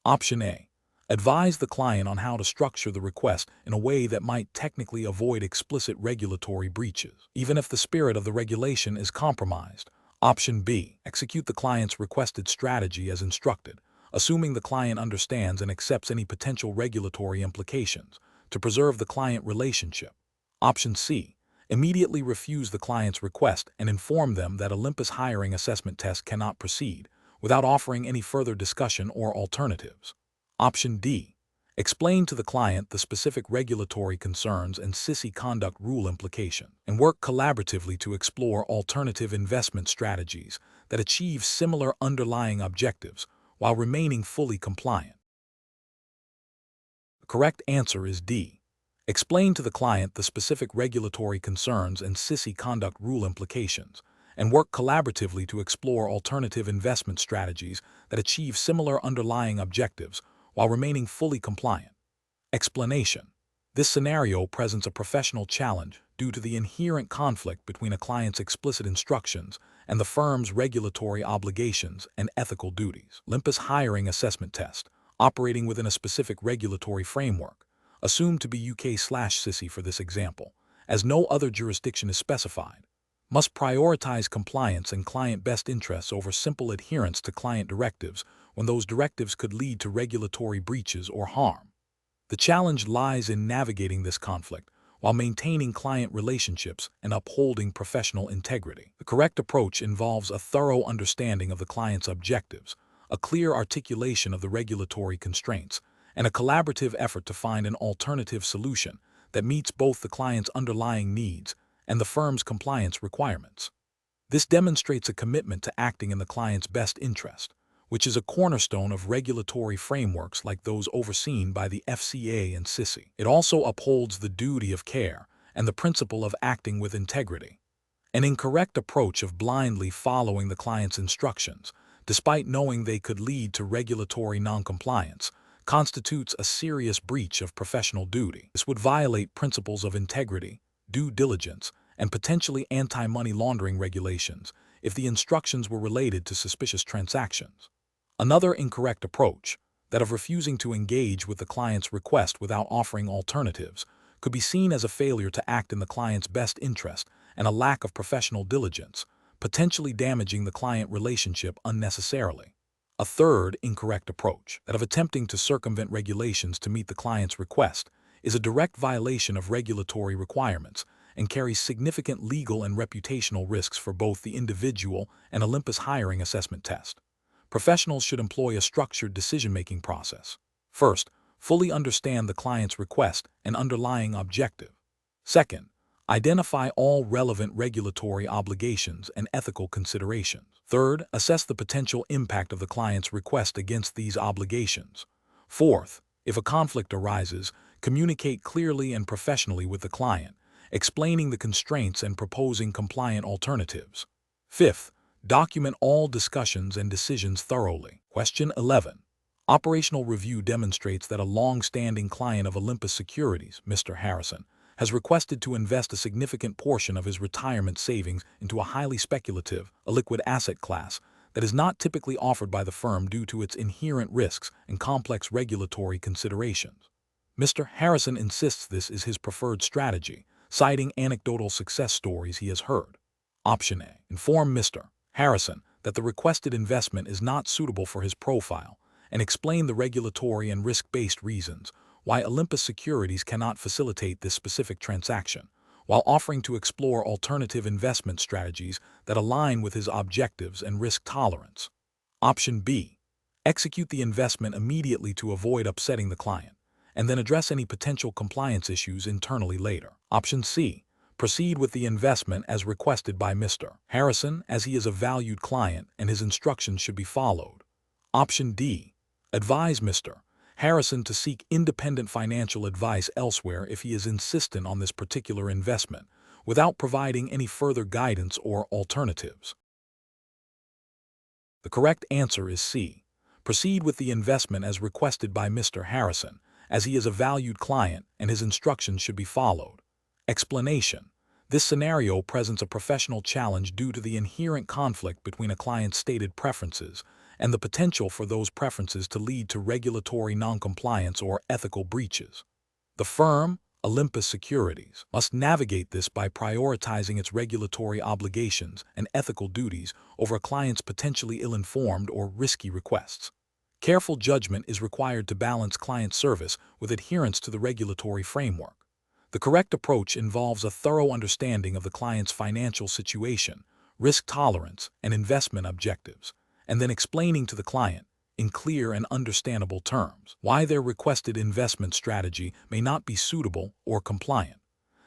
Option A. Advise the client on how to structure the request in a way that might technically avoid explicit regulatory breaches, even if the spirit of the regulation is compromised. Option B. Execute the client's requested strategy as instructed, assuming the client understands and accepts any potential regulatory implications, to preserve the client relationship. Option C. Immediately refuse the client's request and inform them that Olympus Hiring Assessment Test cannot proceed, without offering any further discussion or alternatives. Option D. Explain to the client the specific regulatory concerns and SISI conduct rule implication, and work collaboratively to explore alternative investment strategies that achieve similar underlying objectives while remaining fully compliant. The correct answer is D. Explain to the client the specific regulatory concerns and SISI conduct rule implications, and work collaboratively to explore alternative investment strategies that achieve similar underlying objectives while remaining fully compliant. Explanation. This scenario presents a professional challenge due to the inherent conflict between a client's explicit instructions and the firm's regulatory obligations and ethical duties. Olympus Hiring Assessment Test, operating within a specific regulatory framework, assumed to be UK/SISI for this example, as no other jurisdiction is specified, must prioritize compliance and client best interests over simple adherence to client directives when those directives could lead to regulatory breaches or harm. The challenge lies in navigating this conflict while maintaining client relationships and upholding professional integrity. The correct approach involves a thorough understanding of the client's objectives, a clear articulation of the regulatory constraints, and a collaborative effort to find an alternative solution that meets both the client's underlying needs and the firm's compliance requirements. This demonstrates a commitment to acting in the client's best interest, which is a cornerstone of regulatory frameworks like those overseen by the FCA and SISI. It also upholds the duty of care and the principle of acting with integrity. An incorrect approach of blindly following the client's instructions, despite knowing they could lead to regulatory noncompliance, constitutes a serious breach of professional duty. This would violate principles of integrity, due diligence, and potentially anti-money laundering regulations if the instructions were related to suspicious transactions. Another incorrect approach, that of refusing to engage with the client's request without offering alternatives, could be seen as a failure to act in the client's best interest and a lack of professional diligence, potentially damaging the client relationship unnecessarily. A third incorrect approach, that of attempting to circumvent regulations to meet the client's request, is a direct violation of regulatory requirements and carries significant legal and reputational risks for both the individual and Olympus hiring assessment test. Professionals should employ a structured decision-making process. First, fully understand the client's request and underlying objective. Second, identify all relevant regulatory obligations and ethical considerations. Third, assess the potential impact of the client's request against these obligations. Fourth, if a conflict arises, communicate clearly and professionally with the client, explaining the constraints and proposing compliant alternatives. Fifth, document all discussions and decisions thoroughly. Question 11. Operational review demonstrates that a long-standing client of Olympus Securities, Mr. Harrison, has requested to invest a significant portion of his retirement savings into a highly speculative, illiquid asset class that is not typically offered by the firm due to its inherent risks and complex regulatory considerations. Mr. Harrison insists this is his preferred strategy, citing anecdotal success stories he has heard. Option A. Inform Mr. Harrison that the requested investment is not suitable for his profile and explain the regulatory and risk-based reasons why Olympus Securities cannot facilitate this specific transaction, while offering to explore alternative investment strategies that align with his objectives and risk tolerance. Option B. Execute the investment immediately to avoid upsetting the client, and then address any potential compliance issues internally later. Option C. Proceed with the investment as requested by Mr. Harrison, as he is a valued client and his instructions should be followed. Option D. Advise Mr. Harrison to seek independent financial advice elsewhere if he is insistent on this particular investment, without providing any further guidance or alternatives. The correct answer is C. Proceed with the investment as requested by Mr. Harrison, as he is a valued client and his instructions should be followed. Explanation. This scenario presents a professional challenge due to the inherent conflict between a client's stated preferences and the potential for those preferences to lead to regulatory noncompliance or ethical breaches. The firm, Olympus Securities, must navigate this by prioritizing its regulatory obligations and ethical duties over a client's potentially ill-informed or risky requests. Careful judgment is required to balance client service with adherence to the regulatory framework. The correct approach involves a thorough understanding of the client's financial situation, risk tolerance, and investment objectives, and then explaining to the client, in clear and understandable terms, why their requested investment strategy may not be suitable or compliant.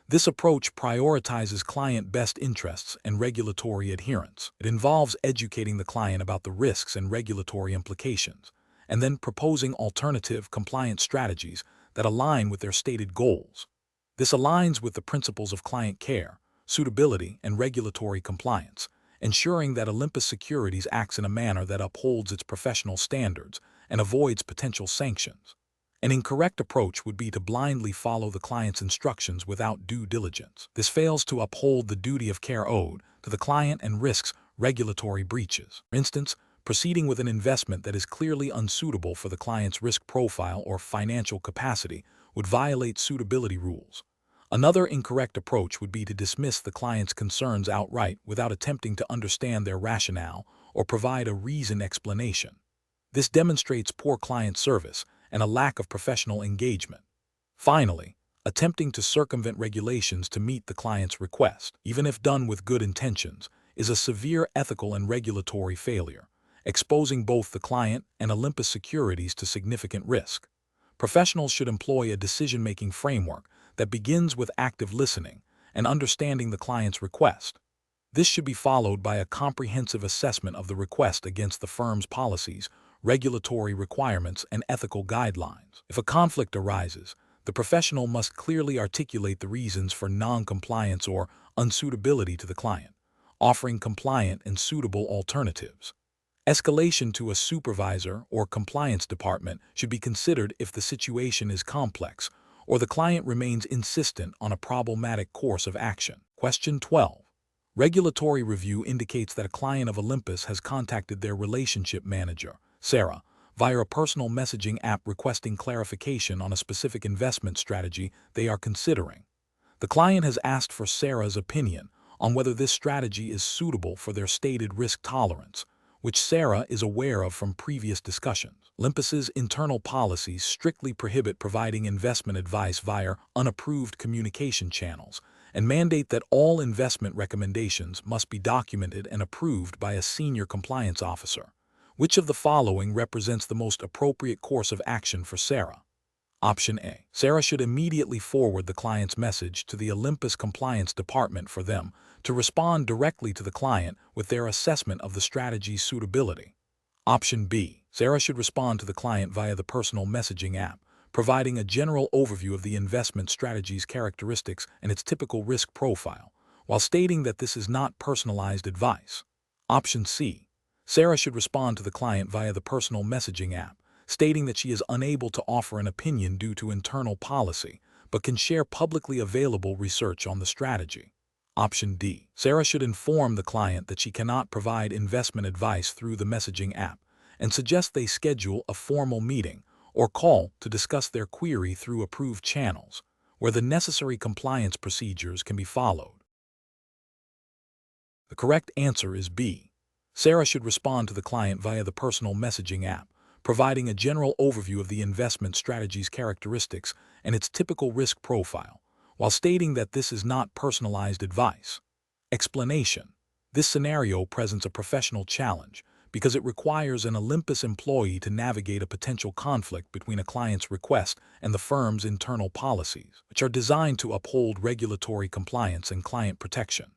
This approach prioritizes client best interests and regulatory adherence. It involves educating the client about the risks and regulatory implications, and then proposing alternative compliant strategies that align with their stated goals. This aligns with the principles of client care, suitability, and regulatory compliance, ensuring that Olympus Securities acts in a manner that upholds its professional standards and avoids potential sanctions. An incorrect approach would be to blindly follow the client's instructions without due diligence. This fails to uphold the duty of care owed to the client and risks regulatory breaches. For instance, proceeding with an investment that is clearly unsuitable for the client's risk profile or financial capacity would violate suitability rules. Another incorrect approach would be to dismiss the client's concerns outright without attempting to understand their rationale or provide a reasoned explanation. This demonstrates poor client service and a lack of professional engagement. Finally, attempting to circumvent regulations to meet the client's request, even if done with good intentions, is a severe ethical and regulatory failure, exposing both the client and Olympus Securities to significant risk. Professionals should employ a decision-making framework that begins with active listening and understanding the client's request. This should be followed by a comprehensive assessment of the request against the firm's policies, regulatory requirements, and ethical guidelines. If a conflict arises, the professional must clearly articulate the reasons for non-compliance or unsuitability to the client, offering compliant and suitable alternatives. Escalation to a supervisor or compliance department should be considered if the situation is complex or the client remains insistent on a problematic course of action. Question 12. Regulatory review indicates that a client of Olympus has contacted their relationship manager, Sarah, via a personal messaging app requesting clarification on a specific investment strategy they are considering. The client has asked for Sarah's opinion on whether this strategy is suitable for their stated risk tolerance, which Sarah is aware of from previous discussions. Olympus's internal policies strictly prohibit providing investment advice via unapproved communication channels and mandate that all investment recommendations must be documented and approved by a senior compliance officer. Which of the following represents the most appropriate course of action for Sarah? Option A. Sarah should immediately forward the client's message to the Olympus Compliance Department for them to respond directly to the client with their assessment of the strategy's suitability. Option B. Sarah should respond to the client via the personal messaging app, providing a general overview of the investment strategy's characteristics and its typical risk profile, while stating that this is not personalized advice. Option C. Sarah should respond to the client via the personal messaging app, stating that she is unable to offer an opinion due to internal policy, but can share publicly available research on the strategy. Option D. Sarah should inform the client that she cannot provide investment advice through the messaging app and suggest they schedule a formal meeting or call to discuss their query through approved channels, where the necessary compliance procedures can be followed. The correct answer is B. Sarah should respond to the client via the personal messaging app, providing a general overview of the investment strategy's characteristics and its typical risk profile, while stating that this is not personalized advice. Explanation: this scenario presents a professional challenge because it requires an Olympus employee to navigate a potential conflict between a client's request and the firm's internal policies, which are designed to uphold regulatory compliance and client protection.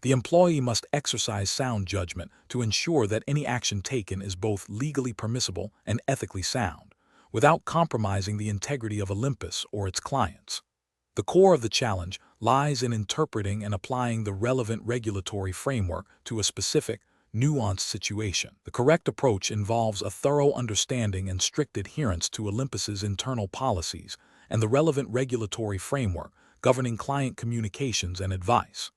The employee must exercise sound judgment to ensure that any action taken is both legally permissible and ethically sound, without compromising the integrity of Olympus or its clients. The core of the challenge lies in interpreting and applying the relevant regulatory framework to a specific, nuanced situation. The correct approach involves a thorough understanding and strict adherence to Olympus's internal policies and the relevant regulatory framework governing client communications and advice.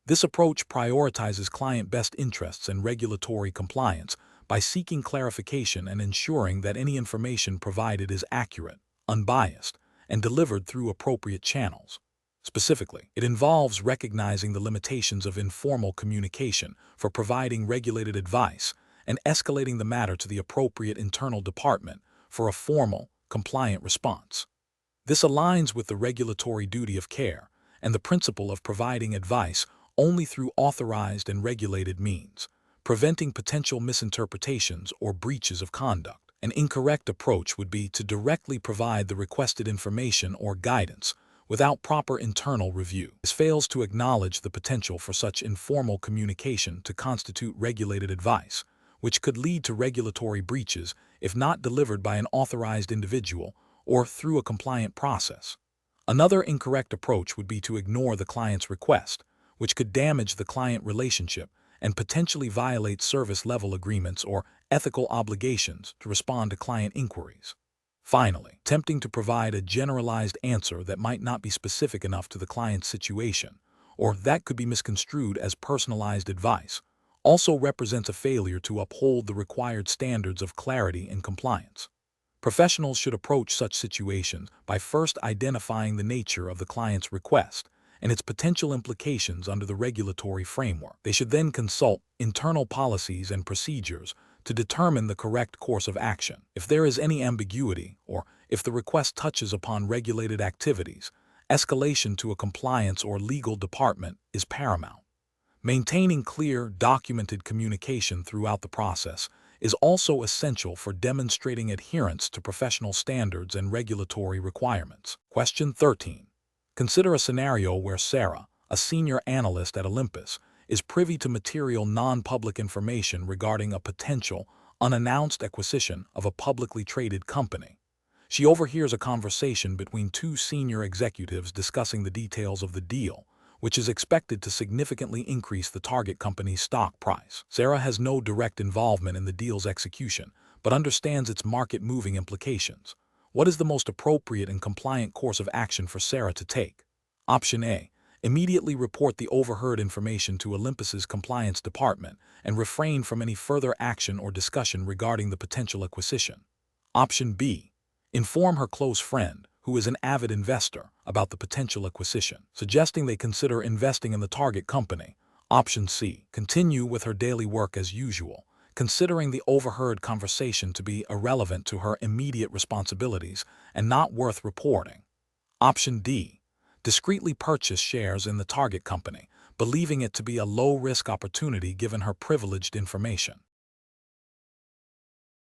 This approach prioritizes client best interests and regulatory compliance by seeking clarification and ensuring that any information provided is accurate, unbiased, and delivered through appropriate channels. Specifically, it involves recognizing the limitations of informal communication for providing regulated advice and escalating the matter to the appropriate internal department for a formal, compliant response. This aligns with the regulatory duty of care and the principle of providing advice only through authorized and regulated means, preventing potential misinterpretations or breaches of conduct. An incorrect approach would be to directly provide the requested information or guidance without proper internal review. This fails to acknowledge the potential for such informal communication to constitute regulated advice, which could lead to regulatory breaches if not delivered by an authorized individual or through a compliant process. Another incorrect approach would be to ignore the client's request, which could damage the client relationship and potentially violate service-level agreements or ethical obligations to respond to client inquiries. Finally, attempting to provide a generalized answer that might not be specific enough to the client's situation, or that could be misconstrued as personalized advice, also represents a failure to uphold the required standards of clarity and compliance. Professionals should approach such situations by first identifying the nature of the client's request and its potential implications under the regulatory framework. They should then consult internal policies and procedures to determine the correct course of action. If there is any ambiguity, or if the request touches upon regulated activities, escalation to a compliance or legal department is paramount. Maintaining clear, documented communication throughout the process is also essential for demonstrating adherence to professional standards and regulatory requirements. Question 13. Consider a scenario where Sarah, a senior analyst at Olympus, is privy to material non-public information regarding a potential, unannounced acquisition of a publicly traded company. She overhears a conversation between two senior executives discussing the details of the deal, which is expected to significantly increase the target company's stock price. Sarah has no direct involvement in the deal's execution, but understands its market-moving implications. What is the most appropriate and compliant course of action for Sarah to take? Option A. Immediately report the overheard information to Olympus's compliance department and refrain from any further action or discussion regarding the potential acquisition. Option B. Inform her close friend, who is an avid investor, about the potential acquisition, suggesting they consider investing in the target company. Option C. Continue with her daily work as usual, considering the overheard conversation to be irrelevant to her immediate responsibilities and not worth reporting. Option D. Discreetly purchase shares in the target company, believing it to be a low-risk opportunity given her privileged information.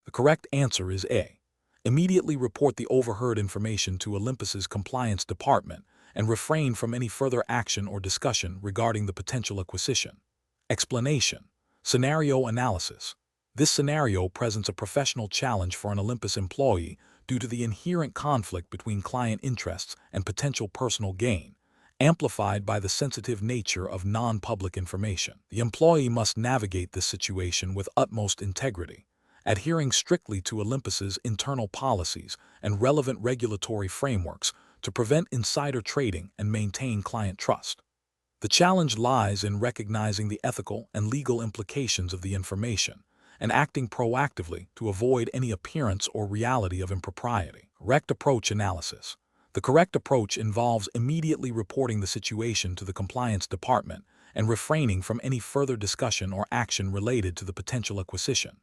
The correct answer is A. Immediately report the overheard information to Olympus's compliance department and refrain from any further action or discussion regarding the potential acquisition. Explanation. Scenario analysis. This scenario presents a professional challenge for an Olympus employee due to the inherent conflict between client interests and potential personal gain, amplified by the sensitive nature of non-public information. The employee must navigate this situation with utmost integrity, adhering strictly to Olympus's internal policies and relevant regulatory frameworks to prevent insider trading and maintain client trust. The challenge lies in recognizing the ethical and legal implications of the information and acting proactively to avoid any appearance or reality of impropriety. Correct approach analysis. The correct approach involves immediately reporting the situation to the compliance department and refraining from any further discussion or action related to the potential acquisition.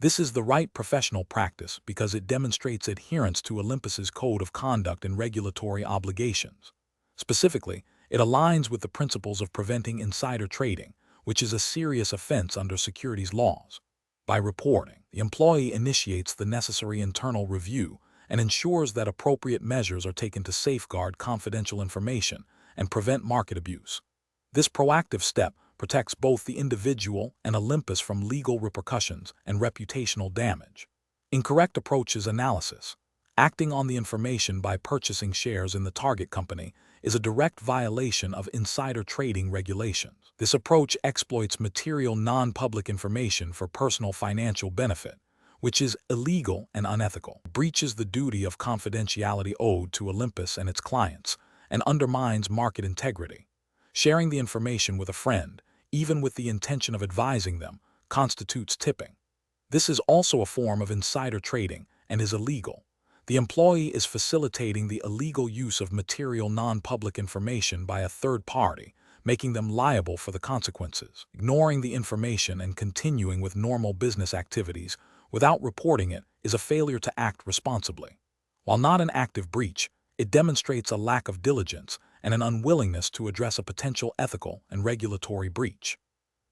This is the right professional practice because it demonstrates adherence to Olympus's code of conduct and regulatory obligations. Specifically, it aligns with the principles of preventing insider trading, which is a serious offense under securities laws. By reporting, the employee initiates the necessary internal review and ensures that appropriate measures are taken to safeguard confidential information and prevent market abuse. This proactive step protects both the individual and Olympus from legal repercussions and reputational damage. Incorrect approaches analysis. Acting on the information by purchasing shares in the target company is a direct violation of insider trading regulations. This approach exploits material non-public information for personal financial benefit, which is illegal and unethical, breaches the duty of confidentiality owed to Olympus and its clients, and undermines market integrity. Sharing the information with a friend, even with the intention of advising them, constitutes tipping. This is also a form of insider trading and is illegal. The employee is facilitating the illegal use of material non-public information by a third party, making them liable for the consequences. Ignoring the information and continuing with normal business activities without reporting it is a failure to act responsibly. While not an active breach, it demonstrates a lack of diligence and an unwillingness to address a potential ethical and regulatory breach.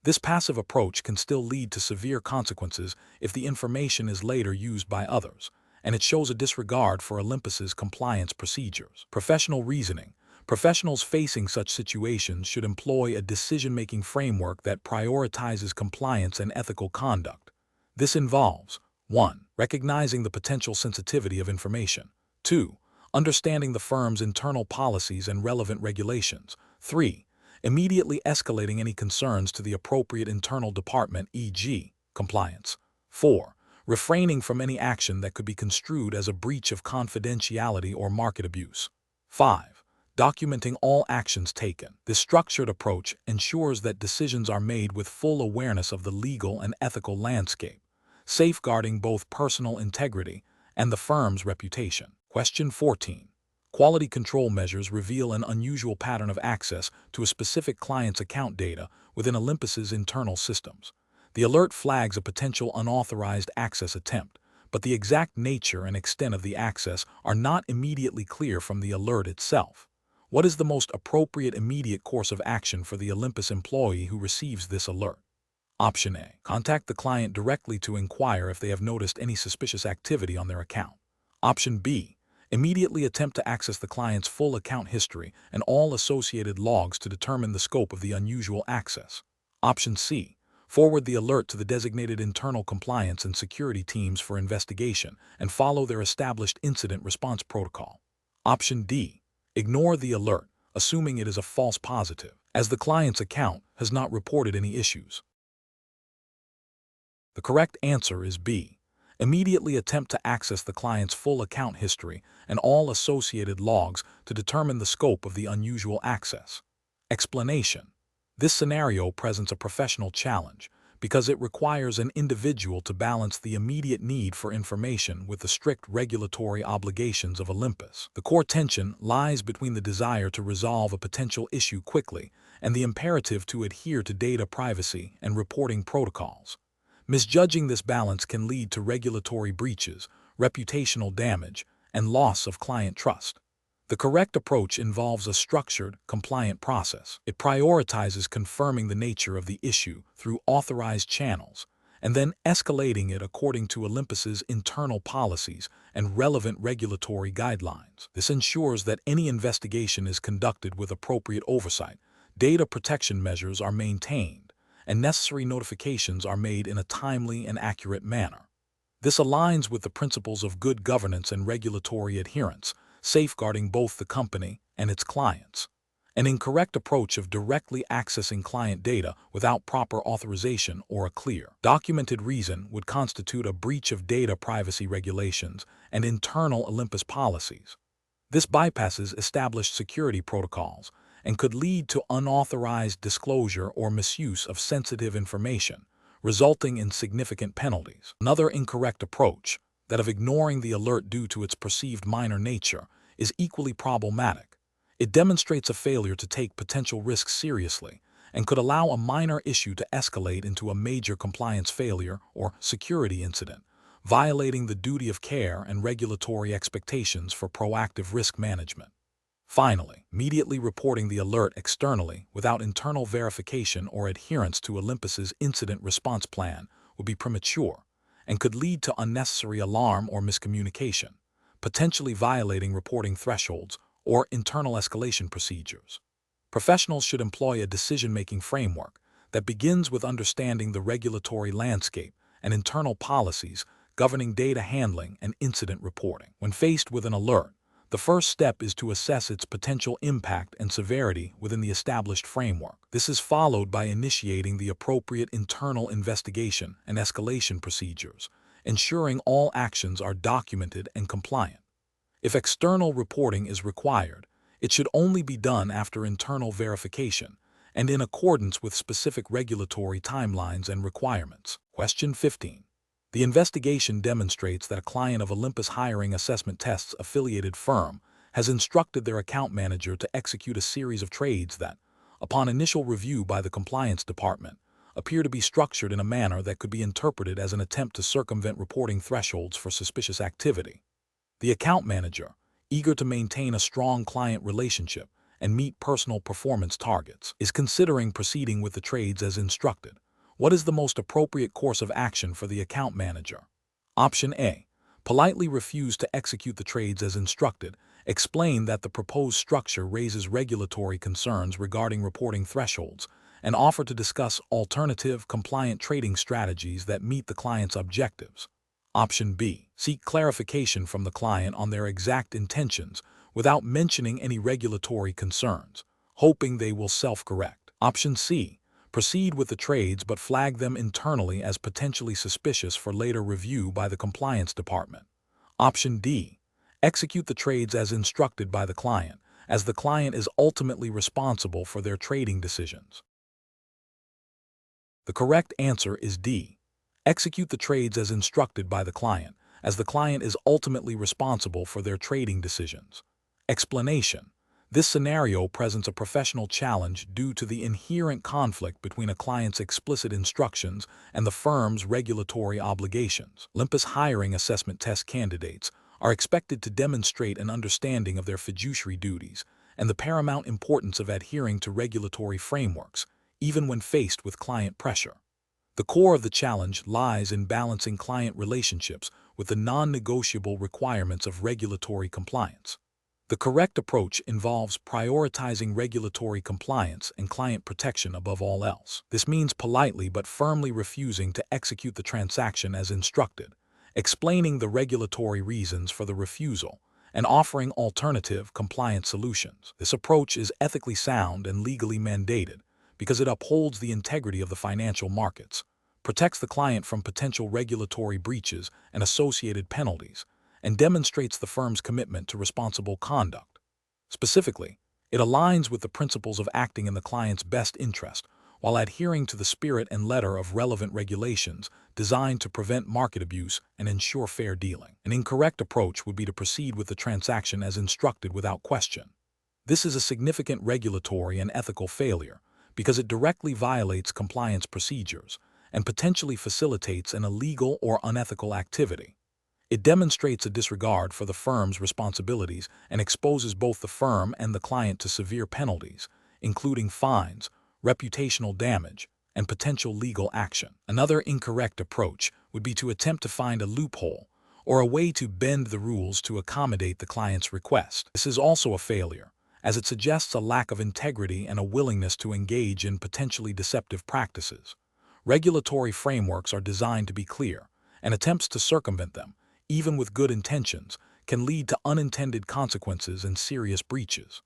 This passive approach can still lead to severe consequences if the information is later used by others, and it shows a disregard for Olympus's compliance procedures. Professional reasoning. Professionals facing such situations should employ a decision-making framework that prioritizes compliance and ethical conduct. This involves 1. Recognizing the potential sensitivity of information. 2. Understanding the firm's internal policies and relevant regulations. 3. Immediately escalating any concerns to the appropriate internal department, e.g., compliance. 4. Refraining from any action that could be construed as a breach of confidentiality or market abuse. 5. Documenting all actions taken. This structured approach ensures that decisions are made with full awareness of the legal and ethical landscape, safeguarding both personal integrity and the firm's reputation. Question 14. Quality control measures reveal an unusual pattern of access to a specific client's account data within Olympus's internal systems. The alert flags a potential unauthorized access attempt, but the exact nature and extent of the access are not immediately clear from the alert itself. What is the most appropriate immediate course of action for the Olympus employee who receives this alert? Option A. Contact the client directly to inquire if they have noticed any suspicious activity on their account. Option B. Immediately attempt to access the client's full account history and all associated logs to determine the scope of the unusual access. Option C. Forward the alert to the designated internal compliance and security teams for investigation and follow their established incident response protocol. Option D. Ignore the alert, assuming it is a false positive, as the client's account has not reported any issues. The correct answer is B. Immediately attempt to access the client's full account history and all associated logs to determine the scope of the unusual access. Explanation: this scenario presents a professional challenge because it requires an individual to balance the immediate need for information with the strict regulatory obligations of Olympus. The core tension lies between the desire to resolve a potential issue quickly and the imperative to adhere to data privacy and reporting protocols. Misjudging this balance can lead to regulatory breaches, reputational damage, and loss of client trust. The correct approach involves a structured, compliant process. It prioritizes confirming the nature of the issue through authorized channels, and then escalating it according to Olympus's internal policies and relevant regulatory guidelines. This ensures that any investigation is conducted with appropriate oversight, data protection measures are maintained, and necessary notifications are made in a timely and accurate manner. This aligns with the principles of good governance and regulatory adherence, safeguarding both the company and its clients. An incorrect approach of directly accessing client data without proper authorization or a clear, documented reason would constitute a breach of data privacy regulations and internal Olympus policies. This bypasses established security protocols and could lead to unauthorized disclosure or misuse of sensitive information, resulting in significant penalties. Another incorrect approach, that of ignoring the alert due to its perceived minor nature, is equally problematic. It demonstrates a failure to take potential risks seriously and could allow a minor issue to escalate into a major compliance failure or security incident, violating the duty of care and regulatory expectations for proactive risk management. Finally, immediately reporting the alert externally without internal verification or adherence to Olympus's incident response plan would be premature and could lead to unnecessary alarm or miscommunication, potentially violating reporting thresholds or internal escalation procedures. Professionals should employ a decision-making framework that begins with understanding the regulatory landscape and internal policies governing data handling and incident reporting. When faced with an alert, the first step is to assess its potential impact and severity within the established framework. This is followed by initiating the appropriate internal investigation and escalation procedures, ensuring all actions are documented and compliant. If external reporting is required, it should only be done after internal verification and in accordance with specific regulatory timelines and requirements. Question 15. The investigation demonstrates that a client of Olympus Hiring Assessment Tests affiliated firm has instructed their account manager to execute a series of trades that, upon initial review by the compliance department, appear to be structured in a manner that could be interpreted as an attempt to circumvent reporting thresholds for suspicious activity. The account manager, eager to maintain a strong client relationship and meet personal performance targets, is considering proceeding with the trades as instructed. What is the most appropriate course of action for the account manager? Option A. Politely refuse to execute the trades as instructed. Explain that the proposed structure raises regulatory concerns regarding reporting thresholds, and offer to discuss alternative, compliant trading strategies that meet the client's objectives. Option B. Seek clarification from the client on their exact intentions without mentioning any regulatory concerns, hoping they will self-correct. Option C. Proceed with the trades but flag them internally as potentially suspicious for later review by the compliance department. Option D. Execute the trades as instructed by the client, as the client is ultimately responsible for their trading decisions. The correct answer is D. Execute the trades as instructed by the client, as the client is ultimately responsible for their trading decisions. Explanation: this scenario presents a professional challenge due to the inherent conflict between a client's explicit instructions and the firm's regulatory obligations. Olympus Hiring Assessment Test candidates are expected to demonstrate an understanding of their fiduciary duties and the paramount importance of adhering to regulatory frameworks, even when faced with client pressure. The core of the challenge lies in balancing client relationships with the non-negotiable requirements of regulatory compliance. The correct approach involves prioritizing regulatory compliance and client protection above all else. This means politely but firmly refusing to execute the transaction as instructed, explaining the regulatory reasons for the refusal, and offering alternative compliance solutions. This approach is ethically sound and legally mandated because it upholds the integrity of the financial markets, protects the client from potential regulatory breaches and associated penalties, and demonstrates the firm's commitment to responsible conduct. Specifically, It aligns with the principles of acting in the client's best interest, while adhering to the spirit and letter of relevant regulations designed to prevent market abuse and ensure fair dealing. An incorrect approach would be to proceed with the transaction as instructed without question. This is a significant regulatory and ethical failure because it directly violates compliance procedures and potentially facilitates an illegal or unethical activity. It demonstrates a disregard for the firm's responsibilities and exposes both the firm and the client to severe penalties, including fines, reputational damage, and potential legal action. Another incorrect approach would be to attempt to find a loophole or a way to bend the rules to accommodate the client's request. This is also a failure, as it suggests a lack of integrity and a willingness to engage in potentially deceptive practices. Regulatory frameworks are designed to be clear, and attempts to circumvent them, even with good intentions, can lead to unintended consequences and serious breaches.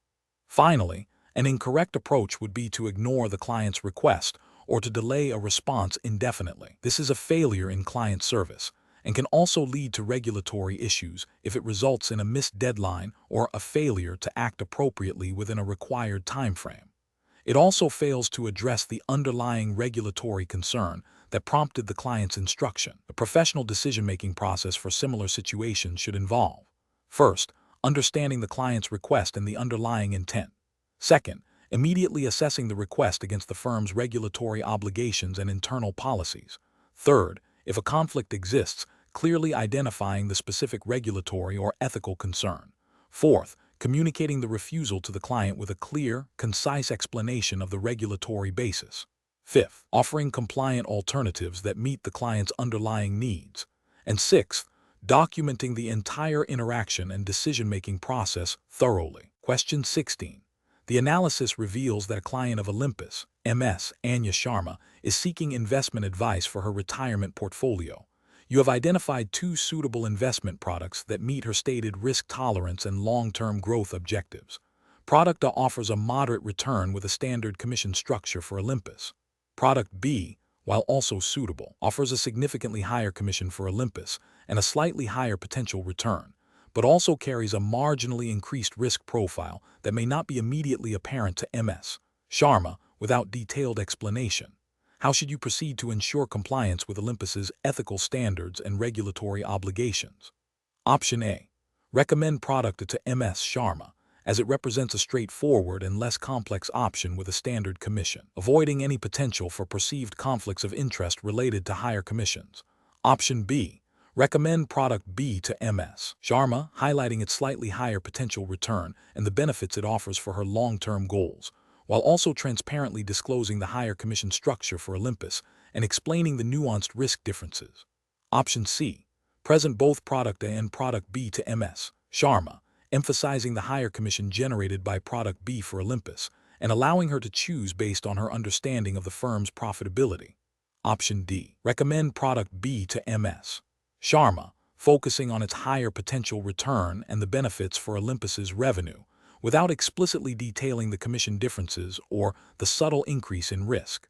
Finally, an incorrect approach would be to ignore the client's request or to delay a response indefinitely. This is a failure in client service and can also lead to regulatory issues if it results in a missed deadline or a failure to act appropriately within a required timeframe. It also fails to address the underlying regulatory concern that prompted the client's instruction. The professional decision-making process for similar situations should involve: first, understanding the client's request and the underlying intent. Second, immediately assessing the request against the firm's regulatory obligations and internal policies. Third, if a conflict exists, clearly identifying the specific regulatory or ethical concern. Fourth, communicating the refusal to the client with a clear, concise explanation of the regulatory basis. Fifth, offering compliant alternatives that meet the client's underlying needs. And sixth, documenting the entire interaction and decision-making process thoroughly. Question 16. The analysis reveals that a client of Olympus, MS, Anya Sharma, is seeking investment advice for her retirement portfolio. You have identified two suitable investment products that meet her stated risk tolerance and long-term growth objectives. Product A offers a moderate return with a standard commission structure for Olympus. Product B, while also suitable, offers a significantly higher commission for Olympus and a slightly higher potential return, but also carries a marginally increased risk profile that may not be immediately apparent to MS Sharma without detailed explanation. How should you proceed to ensure compliance with Olympus's ethical standards and regulatory obligations? Option A. Recommend product A to MS Sharma, as it represents a straightforward and less complex option with a standard commission, avoiding any potential for perceived conflicts of interest related to higher commissions. Option B. Recommend product B to MS Sharma, highlighting its slightly higher potential return and the benefits it offers for her long-term goals, while also transparently disclosing the higher commission structure for Olympus and explaining the nuanced risk differences. Option C. Present both product A and product B to MS Sharma, emphasizing the higher commission generated by product B for Olympus and allowing her to choose based on her understanding of the firm's profitability. Option D. Recommend product B to MS Sharma, focusing on its higher potential return and the benefits for Olympus's revenue, without explicitly detailing the commission differences or the subtle increase in risk.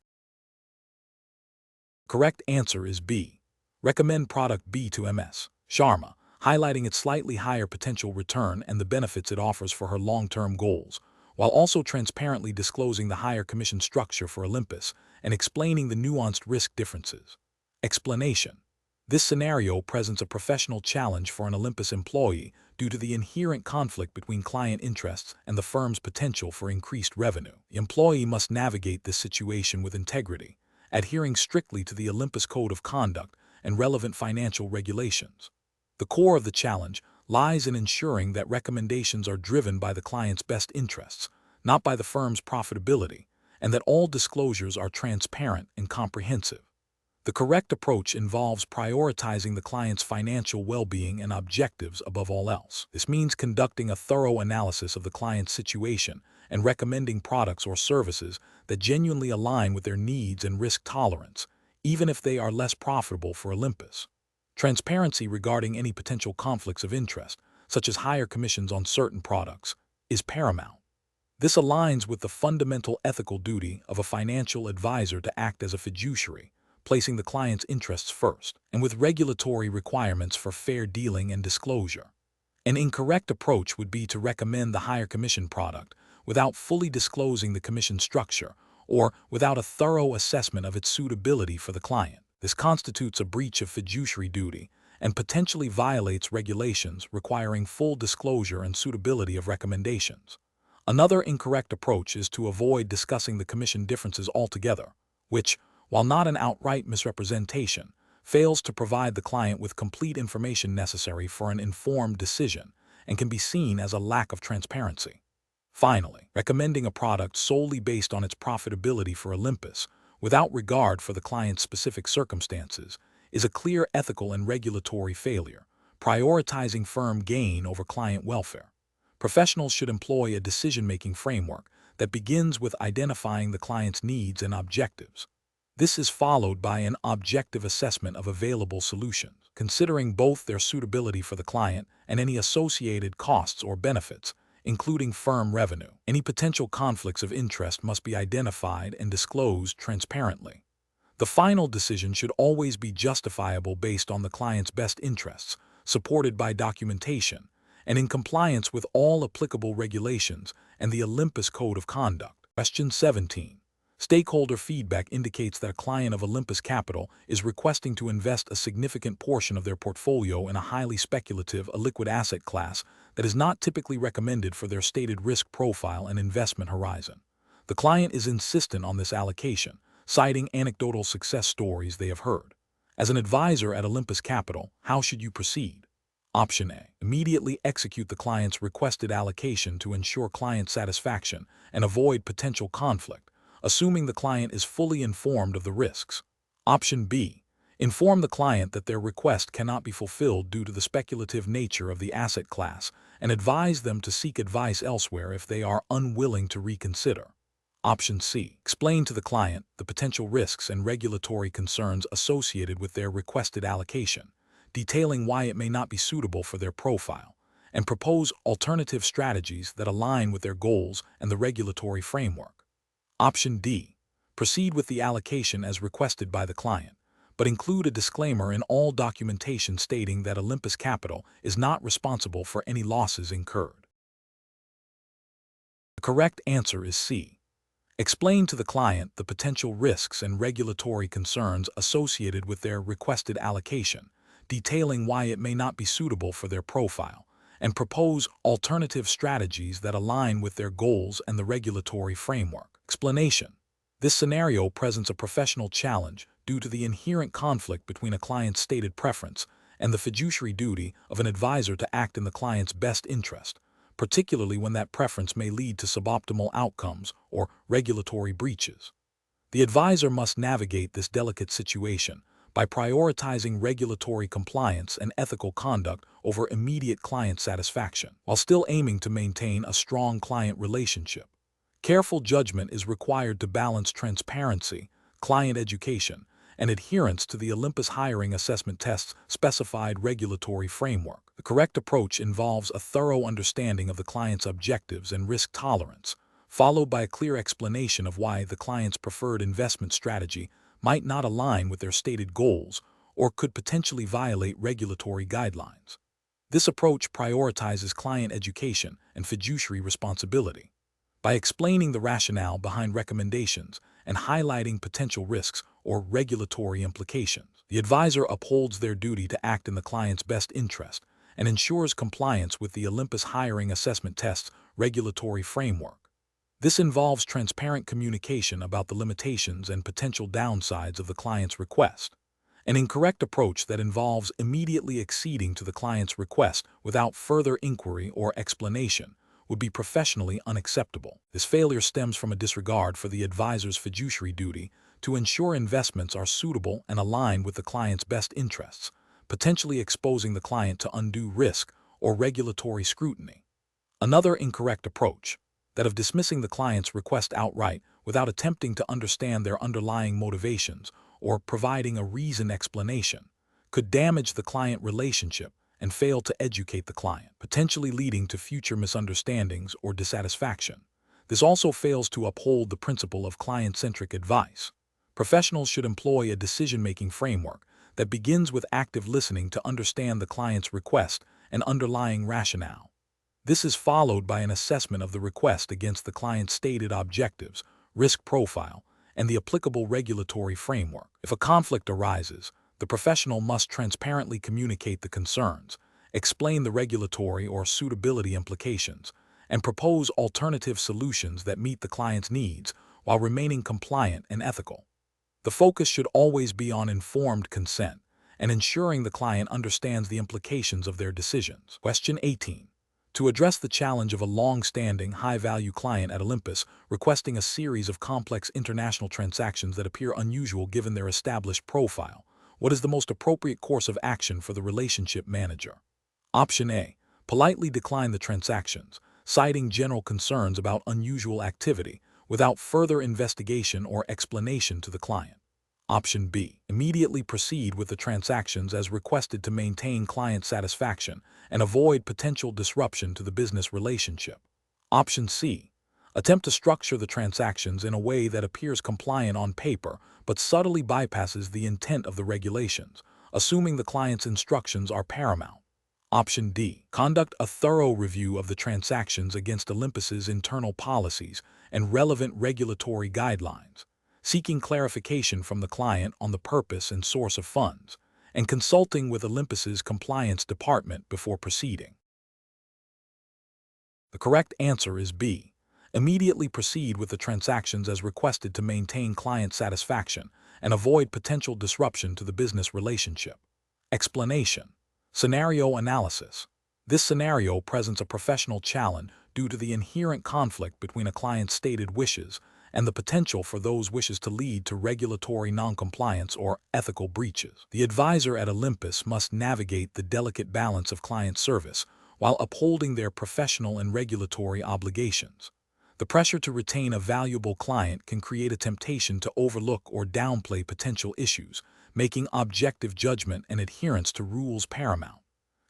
Correct answer is B. Recommend product B to MS Sharma, highlighting its slightly higher potential return and the benefits it offers for her long-term goals, while also transparently disclosing the higher commission structure for Olympus and explaining the nuanced risk differences. Explanation. This scenario presents a professional challenge for an Olympus employee due to the inherent conflict between client interests and the firm's potential for increased revenue. The employee must navigate this situation with integrity, adhering strictly to the Olympus Code of Conduct and relevant financial regulations. The core of the challenge lies in ensuring that recommendations are driven by the client's best interests, not by the firm's profitability, and that all disclosures are transparent and comprehensive. The correct approach involves prioritizing the client's financial well-being and objectives above all else. This means conducting a thorough analysis of the client's situation and recommending products or services that genuinely align with their needs and risk tolerance, even if they are less profitable for Olympus. Transparency regarding any potential conflicts of interest, such as higher commissions on certain products, is paramount. This aligns with the fundamental ethical duty of a financial advisor to act as a fiduciary, placing the client's interests first, and with regulatory requirements for fair dealing and disclosure. An incorrect approach would be to recommend the higher commission product without fully disclosing the commission structure or without a thorough assessment of its suitability for the client. This constitutes a breach of fiduciary duty and potentially violates regulations requiring full disclosure and suitability of recommendations. Another incorrect approach is to avoid discussing the commission differences altogether, which, while not an outright misrepresentation, fails to provide the client with complete information necessary for an informed decision and can be seen as a lack of transparency. Finally, recommending a product solely based on its profitability for Olympus, without regard for the client's specific circumstances, is a clear ethical and regulatory failure, prioritizing firm gain over client welfare. Professionals should employ a decision-making framework that begins with identifying the client's needs and objectives. This is followed by an objective assessment of available solutions, considering both their suitability for the client and any associated costs or benefits, including firm revenue. Any potential conflicts of interest must be identified and disclosed transparently. The final decision should always be justifiable based on the client's best interests, supported by documentation, and in compliance with all applicable regulations and the Olympus Code of Conduct. Question 17. Stakeholder feedback indicates that a client of Olympus Capital is requesting to invest a significant portion of their portfolio in a highly speculative, illiquid asset class that is not typically recommended for their stated risk profile and investment horizon. The client is insistent on this allocation, citing anecdotal success stories they have heard. As an advisor at Olympus Capital, how should you proceed? Option A. Immediately execute the client's requested allocation to ensure client satisfaction and avoid potential conflict, assuming the client is fully informed of the risks. Option B. Inform the client that their request cannot be fulfilled due to the speculative nature of the asset class and advise them to seek advice elsewhere if they are unwilling to reconsider. Option C. Explain to the client the potential risks and regulatory concerns associated with their requested allocation, detailing why it may not be suitable for their profile, and propose alternative strategies that align with their goals and the regulatory framework. Option D. Proceed with the allocation as requested by the client, but include a disclaimer in all documentation stating that Olympus Capital is not responsible for any losses incurred. The correct answer is C. Explain to the client the potential risks and regulatory concerns associated with their requested allocation, detailing why it may not be suitable for their profile, and propose alternative strategies that align with their goals and the regulatory framework. Explanation. This scenario presents a professional challenge due to the inherent conflict between a client's stated preference and the fiduciary duty of an advisor to act in the client's best interest, particularly when that preference may lead to suboptimal outcomes or regulatory breaches. The advisor must navigate this delicate situation by prioritizing regulatory compliance and ethical conduct over immediate client satisfaction, while still aiming to maintain a strong client relationship. Careful judgment is required to balance transparency, client education, and adherence to the Olympus hiring assessment test's specified regulatory framework. The correct approach involves a thorough understanding of the client's objectives and risk tolerance, followed by a clear explanation of why the client's preferred investment strategy might not align with their stated goals or could potentially violate regulatory guidelines. This approach prioritizes client education and fiduciary responsibility. By explaining the rationale behind recommendations and highlighting potential risks or regulatory implications, the advisor upholds their duty to act in the client's best interest and ensures compliance with the Olympus hiring assessment test's regulatory framework. This involves transparent communication about the limitations and potential downsides of the client's request. An incorrect approach that involves immediately acceding to the client's request without further inquiry or explanation would be professionally unacceptable. This failure stems from a disregard for the advisor's fiduciary duty to ensure investments are suitable and aligned with the client's best interests, potentially exposing the client to undue risk or regulatory scrutiny. Another incorrect approach, that of dismissing the client's request outright without attempting to understand their underlying motivations or providing a reasoned explanation, could damage the client relationship and fail to educate the client, potentially leading to future misunderstandings or dissatisfaction. This also fails to uphold the principle of client-centric advice. Professionals should employ a decision-making framework that begins with active listening to understand the client's request and underlying rationale. This is followed by an assessment of the request against the client's stated objectives, risk profile, and the applicable regulatory framework. If a conflict arises, the professional must transparently communicate the concerns, explain the regulatory or suitability implications, and propose alternative solutions that meet the client's needs while remaining compliant and ethical. The focus should always be on informed consent and ensuring the client understands the implications of their decisions. Question 18. To address the challenge of a long-standing, high-value client at Olympus requesting a series of complex international transactions that appear unusual given their established profile, what is the most appropriate course of action for the relationship manager? Option A. Politely decline the transactions, citing general concerns about unusual activity without further investigation or explanation to the client. Option B. Immediately proceed with the transactions as requested to maintain client satisfaction and avoid potential disruption to the business relationship. Option C. Attempt to structure the transactions in a way that appears compliant on paper but subtly bypasses the intent of the regulations, assuming the client's instructions are paramount. Option D. Conduct a thorough review of the transactions against Olympus's internal policies and relevant regulatory guidelines, seeking clarification from the client on the purpose and source of funds, and consulting with Olympus's compliance department before proceeding. The correct answer is B. Immediately proceed with the transactions as requested to maintain client satisfaction and avoid potential disruption to the business relationship. Explanation. Scenario analysis. This scenario presents a professional challenge due to the inherent conflict between a client's stated wishes and the potential for those wishes to lead to regulatory noncompliance or ethical breaches. The advisor at Olympus must navigate the delicate balance of client service while upholding their professional and regulatory obligations. The pressure to retain a valuable client can create a temptation to overlook or downplay potential issues, making objective judgment and adherence to rules paramount.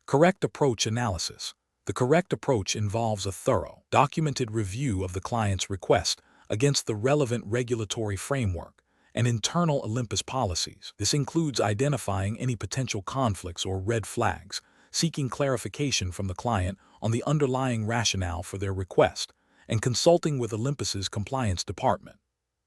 Correct approach analysis. The correct approach involves a thorough, documented review of the client's request against the relevant regulatory framework and internal Olympus policies. This includes identifying any potential conflicts or red flags, seeking clarification from the client on the underlying rationale for their request, and consulting with Olympus's compliance department.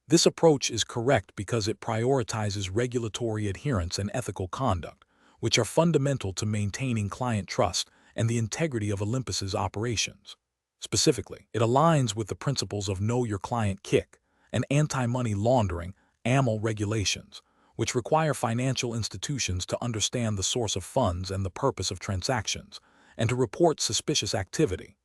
This approach is correct because it prioritizes regulatory adherence and ethical conduct, which are fundamental to maintaining client trust and the integrity of Olympus's operations. Specifically, it aligns with the principles of Know Your Client KIC and anti-money laundering AML regulations, which require financial institutions to understand the source of funds and the purpose of transactions, and to report suspicious activity.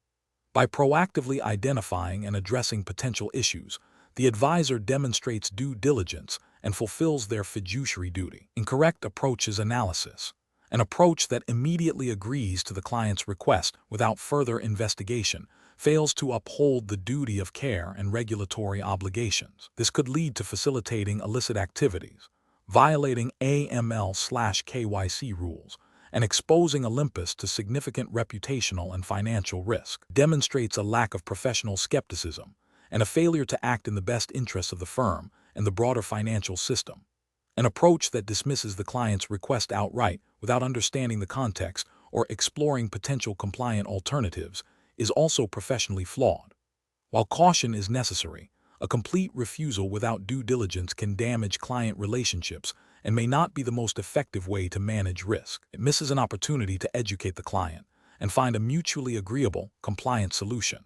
By proactively identifying and addressing potential issues, the advisor demonstrates due diligence and fulfills their fiduciary duty. Incorrect approach is analysis. An approach that immediately agrees to the client's request without further investigation fails to uphold the duty of care and regulatory obligations. This could lead to facilitating illicit activities, violating AML/KYC rules, and exposing Olympus to significant reputational and financial risk. Demonstrates a lack of professional skepticism and a failure to act in the best interests of the firm and the broader financial system. An approach that dismisses the client's request outright without understanding the context or exploring potential compliant alternatives is also professionally flawed. While caution is necessary, a complete refusal without due diligence can damage client relationships and may not be the most effective way to manage risk. It misses an opportunity to educate the client and find a mutually agreeable, compliant solution.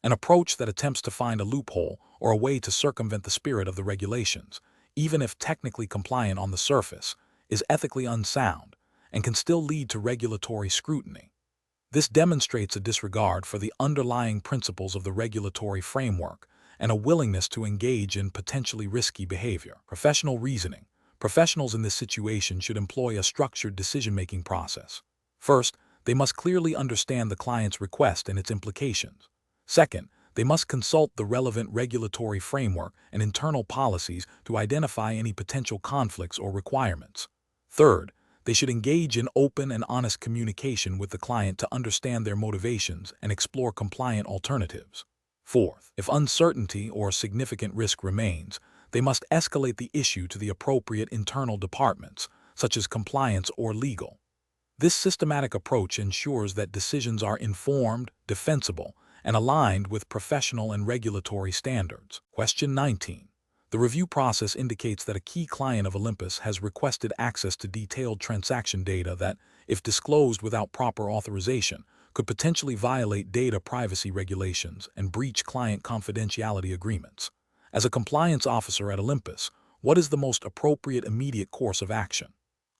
An approach that attempts to find a loophole or a way to circumvent the spirit of the regulations, even if technically compliant on the surface, is ethically unsound and can still lead to regulatory scrutiny. This demonstrates a disregard for the underlying principles of the regulatory framework and a willingness to engage in potentially risky behavior. Professional reasoning. Professionals in this situation should employ a structured decision-making process. First, they must clearly understand the client's request and its implications. Second, they must consult the relevant regulatory framework and internal policies to identify any potential conflicts or requirements. Third, they should engage in open and honest communication with the client to understand their motivations and explore compliant alternatives. Fourth, if uncertainty or significant risk remains, they must escalate the issue to the appropriate internal departments, such as compliance or legal. This systematic approach ensures that decisions are informed, defensible, and aligned with professional and regulatory standards. Question 19. The review process indicates that a key client of Olympus has requested access to detailed transaction data that, if disclosed without proper authorization, could potentially violate data privacy regulations and breach client confidentiality agreements. As a compliance officer at Olympus, what is the most appropriate immediate course of action?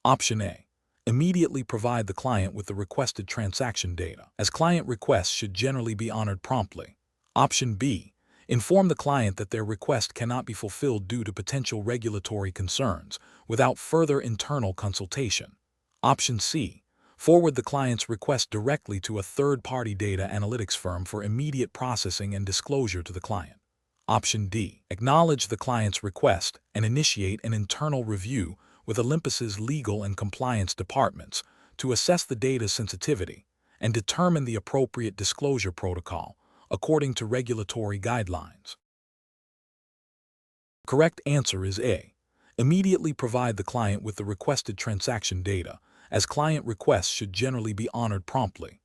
Option A. Immediately provide the client with the requested transaction data, as client requests should generally be honored promptly. Option B. Inform the client that their request cannot be fulfilled due to potential regulatory concerns without further internal consultation. Option C. Forward the client's request directly to a third-party data analytics firm for immediate processing and disclosure to the client. Option D. Acknowledge the client's request and initiate an internal review with Olympus's legal and compliance departments to assess the data's sensitivity and determine the appropriate disclosure protocol according to regulatory guidelines. The correct answer is A. Immediately provide the client with the requested transaction data, as client requests should generally be honored promptly.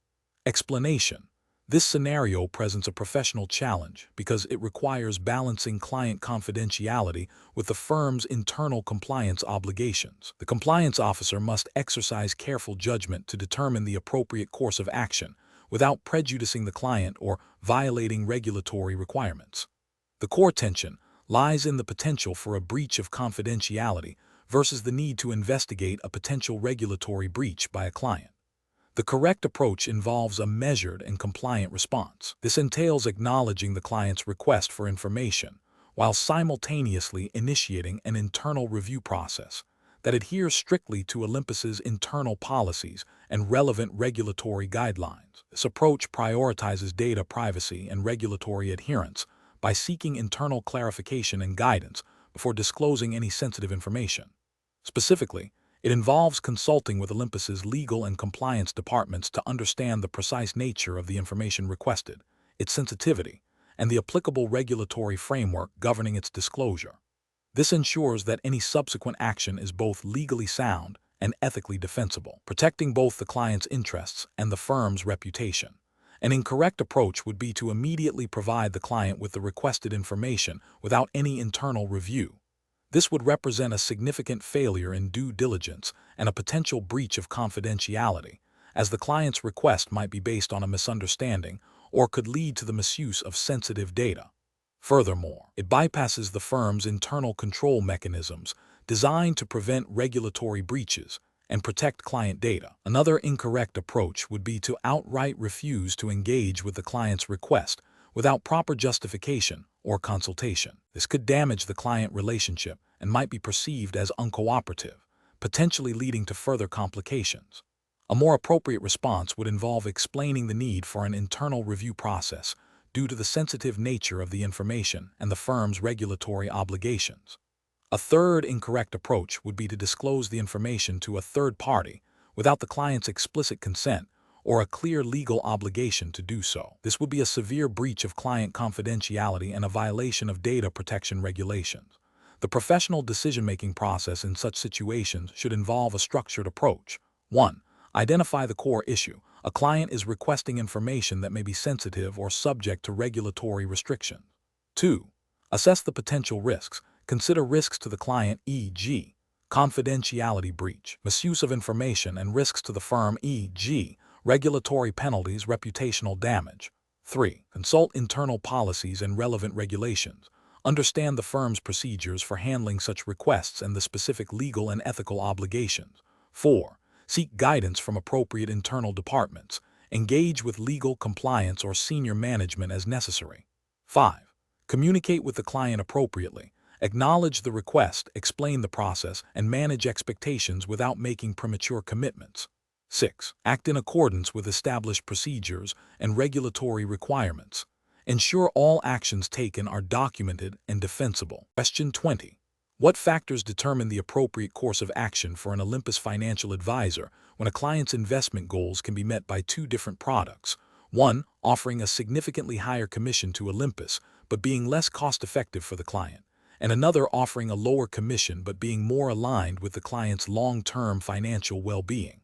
Explanation. This scenario presents a professional challenge because it requires balancing client confidentiality with the firm's internal compliance obligations. The compliance officer must exercise careful judgment to determine the appropriate course of action without prejudicing the client or violating regulatory requirements. The core tension lies in the potential for a breach of confidentiality versus the need to investigate a potential regulatory breach by a client. The correct approach involves a measured and compliant response. This entails acknowledging the client's request for information while simultaneously initiating an internal review process that adheres strictly to Olympus's internal policies and relevant regulatory guidelines. This approach prioritizes data privacy and regulatory adherence by seeking internal clarification and guidance before disclosing any sensitive information. Specifically, it involves consulting with Olympus's legal and compliance departments to understand the precise nature of the information requested, its sensitivity, and the applicable regulatory framework governing its disclosure. This ensures that any subsequent action is both legally sound and ethically defensible, protecting both the client's interests and the firm's reputation. An incorrect approach would be to immediately provide the client with the requested information without any internal review. This would represent a significant failure in due diligence and a potential breach of confidentiality, as the client's request might be based on a misunderstanding or could lead to the misuse of sensitive data. Furthermore, it bypasses the firm's internal control mechanisms designed to prevent regulatory breaches and protect client data. Another incorrect approach would be to outright refuse to engage with the client's request without proper justification or consultation. This could damage the client relationship and might be perceived as uncooperative, potentially leading to further complications. A more appropriate response would involve explaining the need for an internal review process due to the sensitive nature of the information and the firm's regulatory obligations. A third incorrect approach would be to disclose the information to a third party without the client's explicit consent or a clear legal obligation to do so. This would be a severe breach of client confidentiality and a violation of data protection regulations. The professional decision-making process in such situations should involve a structured approach. 1. Identify the core issue. A client is requesting information that may be sensitive or subject to regulatory restrictions. 2. Assess the potential risks. Consider risks to the client, e.g., confidentiality breach, misuse of information, and risks to the firm, e.g., regulatory penalties, reputational damage. 3. Consult internal policies and relevant regulations. Understand the firm's procedures for handling such requests and the specific legal and ethical obligations. 4. Seek guidance from appropriate internal departments. Engage with legal, compliance, or senior management as necessary. 5. Communicate with the client appropriately. Acknowledge the request, explain the process, and manage expectations without making premature commitments. 6. Act in accordance with established procedures and regulatory requirements. Ensure all actions taken are documented and defensible. Question 20. What factors determine the appropriate course of action for an Olympus financial advisor when a client's investment goals can be met by two different products? One, offering a significantly higher commission to Olympus but being less cost-effective for the client, and another offering a lower commission but being more aligned with the client's long-term financial well-being.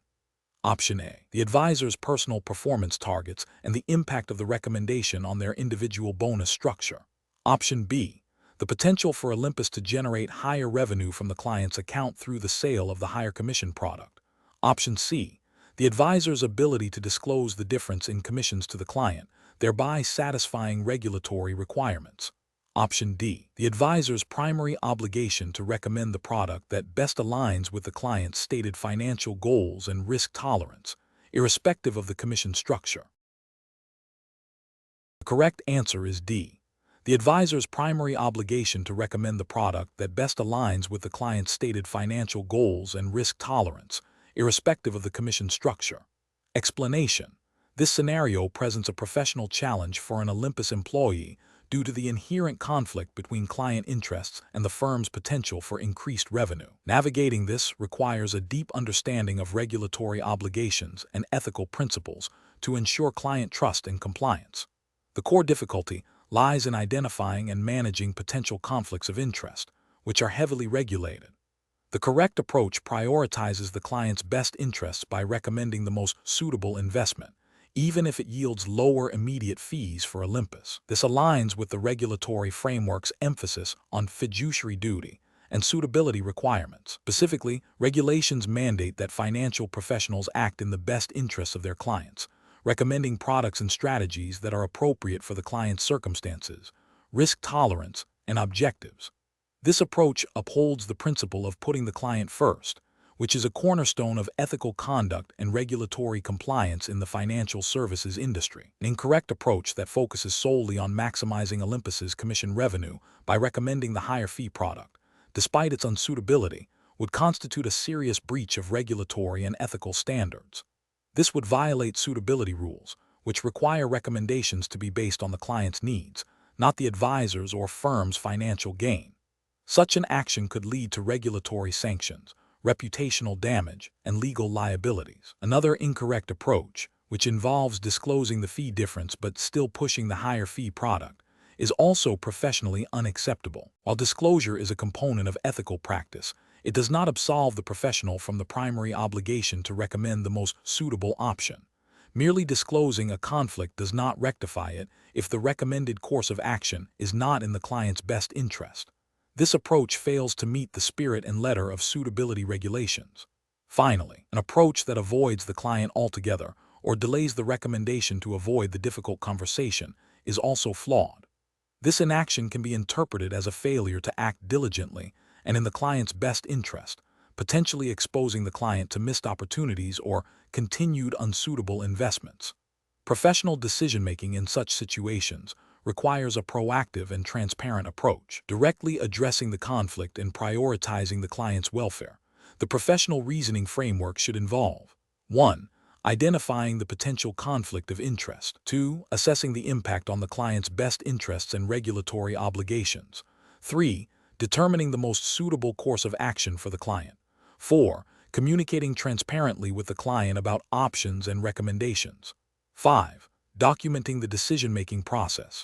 Option A, the advisor's personal performance targets and the impact of the recommendation on their individual bonus structure. Option B, the potential for Olympus to generate higher revenue from the client's account through the sale of the higher commission product. Option C, the advisor's ability to disclose the difference in commissions to the client, thereby satisfying regulatory requirements. Option D, the advisor's primary obligation to recommend the product that best aligns with the client's stated financial goals and risk tolerance, irrespective of the commission structure. The correct answer is D, the advisor's primary obligation to recommend the product that best aligns with the client's stated financial goals and risk tolerance, irrespective of the commission structure. Explanation: this scenario presents a professional challenge for an Olympus employee due to the inherent conflict between client interests and the firm's potential for increased revenue. Navigating this requires a deep understanding of regulatory obligations and ethical principles to ensure client trust and compliance. The core difficulty lies in identifying and managing potential conflicts of interest, which are heavily regulated. The correct approach prioritizes the client's best interests by recommending the most suitable investment, even if it yields lower immediate fees for Olympus. This aligns with the regulatory framework's emphasis on fiduciary duty and suitability requirements. Specifically, regulations mandate that financial professionals act in the best interests of their clients, recommending products and strategies that are appropriate for the client's circumstances, risk tolerance, and objectives. This approach upholds the principle of putting the client first, which is a cornerstone of ethical conduct and regulatory compliance in the financial services industry. An incorrect approach that focuses solely on maximizing Olympus's commission revenue by recommending the higher fee product, despite its unsuitability, would constitute a serious breach of regulatory and ethical standards. This would violate suitability rules, which require recommendations to be based on the client's needs, not the advisor's or firm's financial gain. Such an action could lead to regulatory sanctions, reputational damage, and legal liabilities. Another incorrect approach, which involves disclosing the fee difference but still pushing the higher fee product, is also professionally unacceptable. While disclosure is a component of ethical practice, it does not absolve the professional from the primary obligation to recommend the most suitable option. Merely disclosing a conflict does not rectify it if the recommended course of action is not in the client's best interest. This approach fails to meet the spirit and letter of suitability regulations. Finally, an approach that avoids the client altogether or delays the recommendation to avoid the difficult conversation is also flawed. This inaction can be interpreted as a failure to act diligently and in the client's best interest, potentially exposing the client to missed opportunities or continued unsuitable investments. Professional decision-making in such situations requires a proactive and transparent approach, directly addressing the conflict and prioritizing the client's welfare. The professional reasoning framework should involve 1. Identifying the potential conflict of interest. 2. Assessing the impact on the client's best interests and regulatory obligations. 3. Determining the most suitable course of action for the client. 4. Communicating transparently with the client about options and recommendations. 5. Documenting the decision-making process.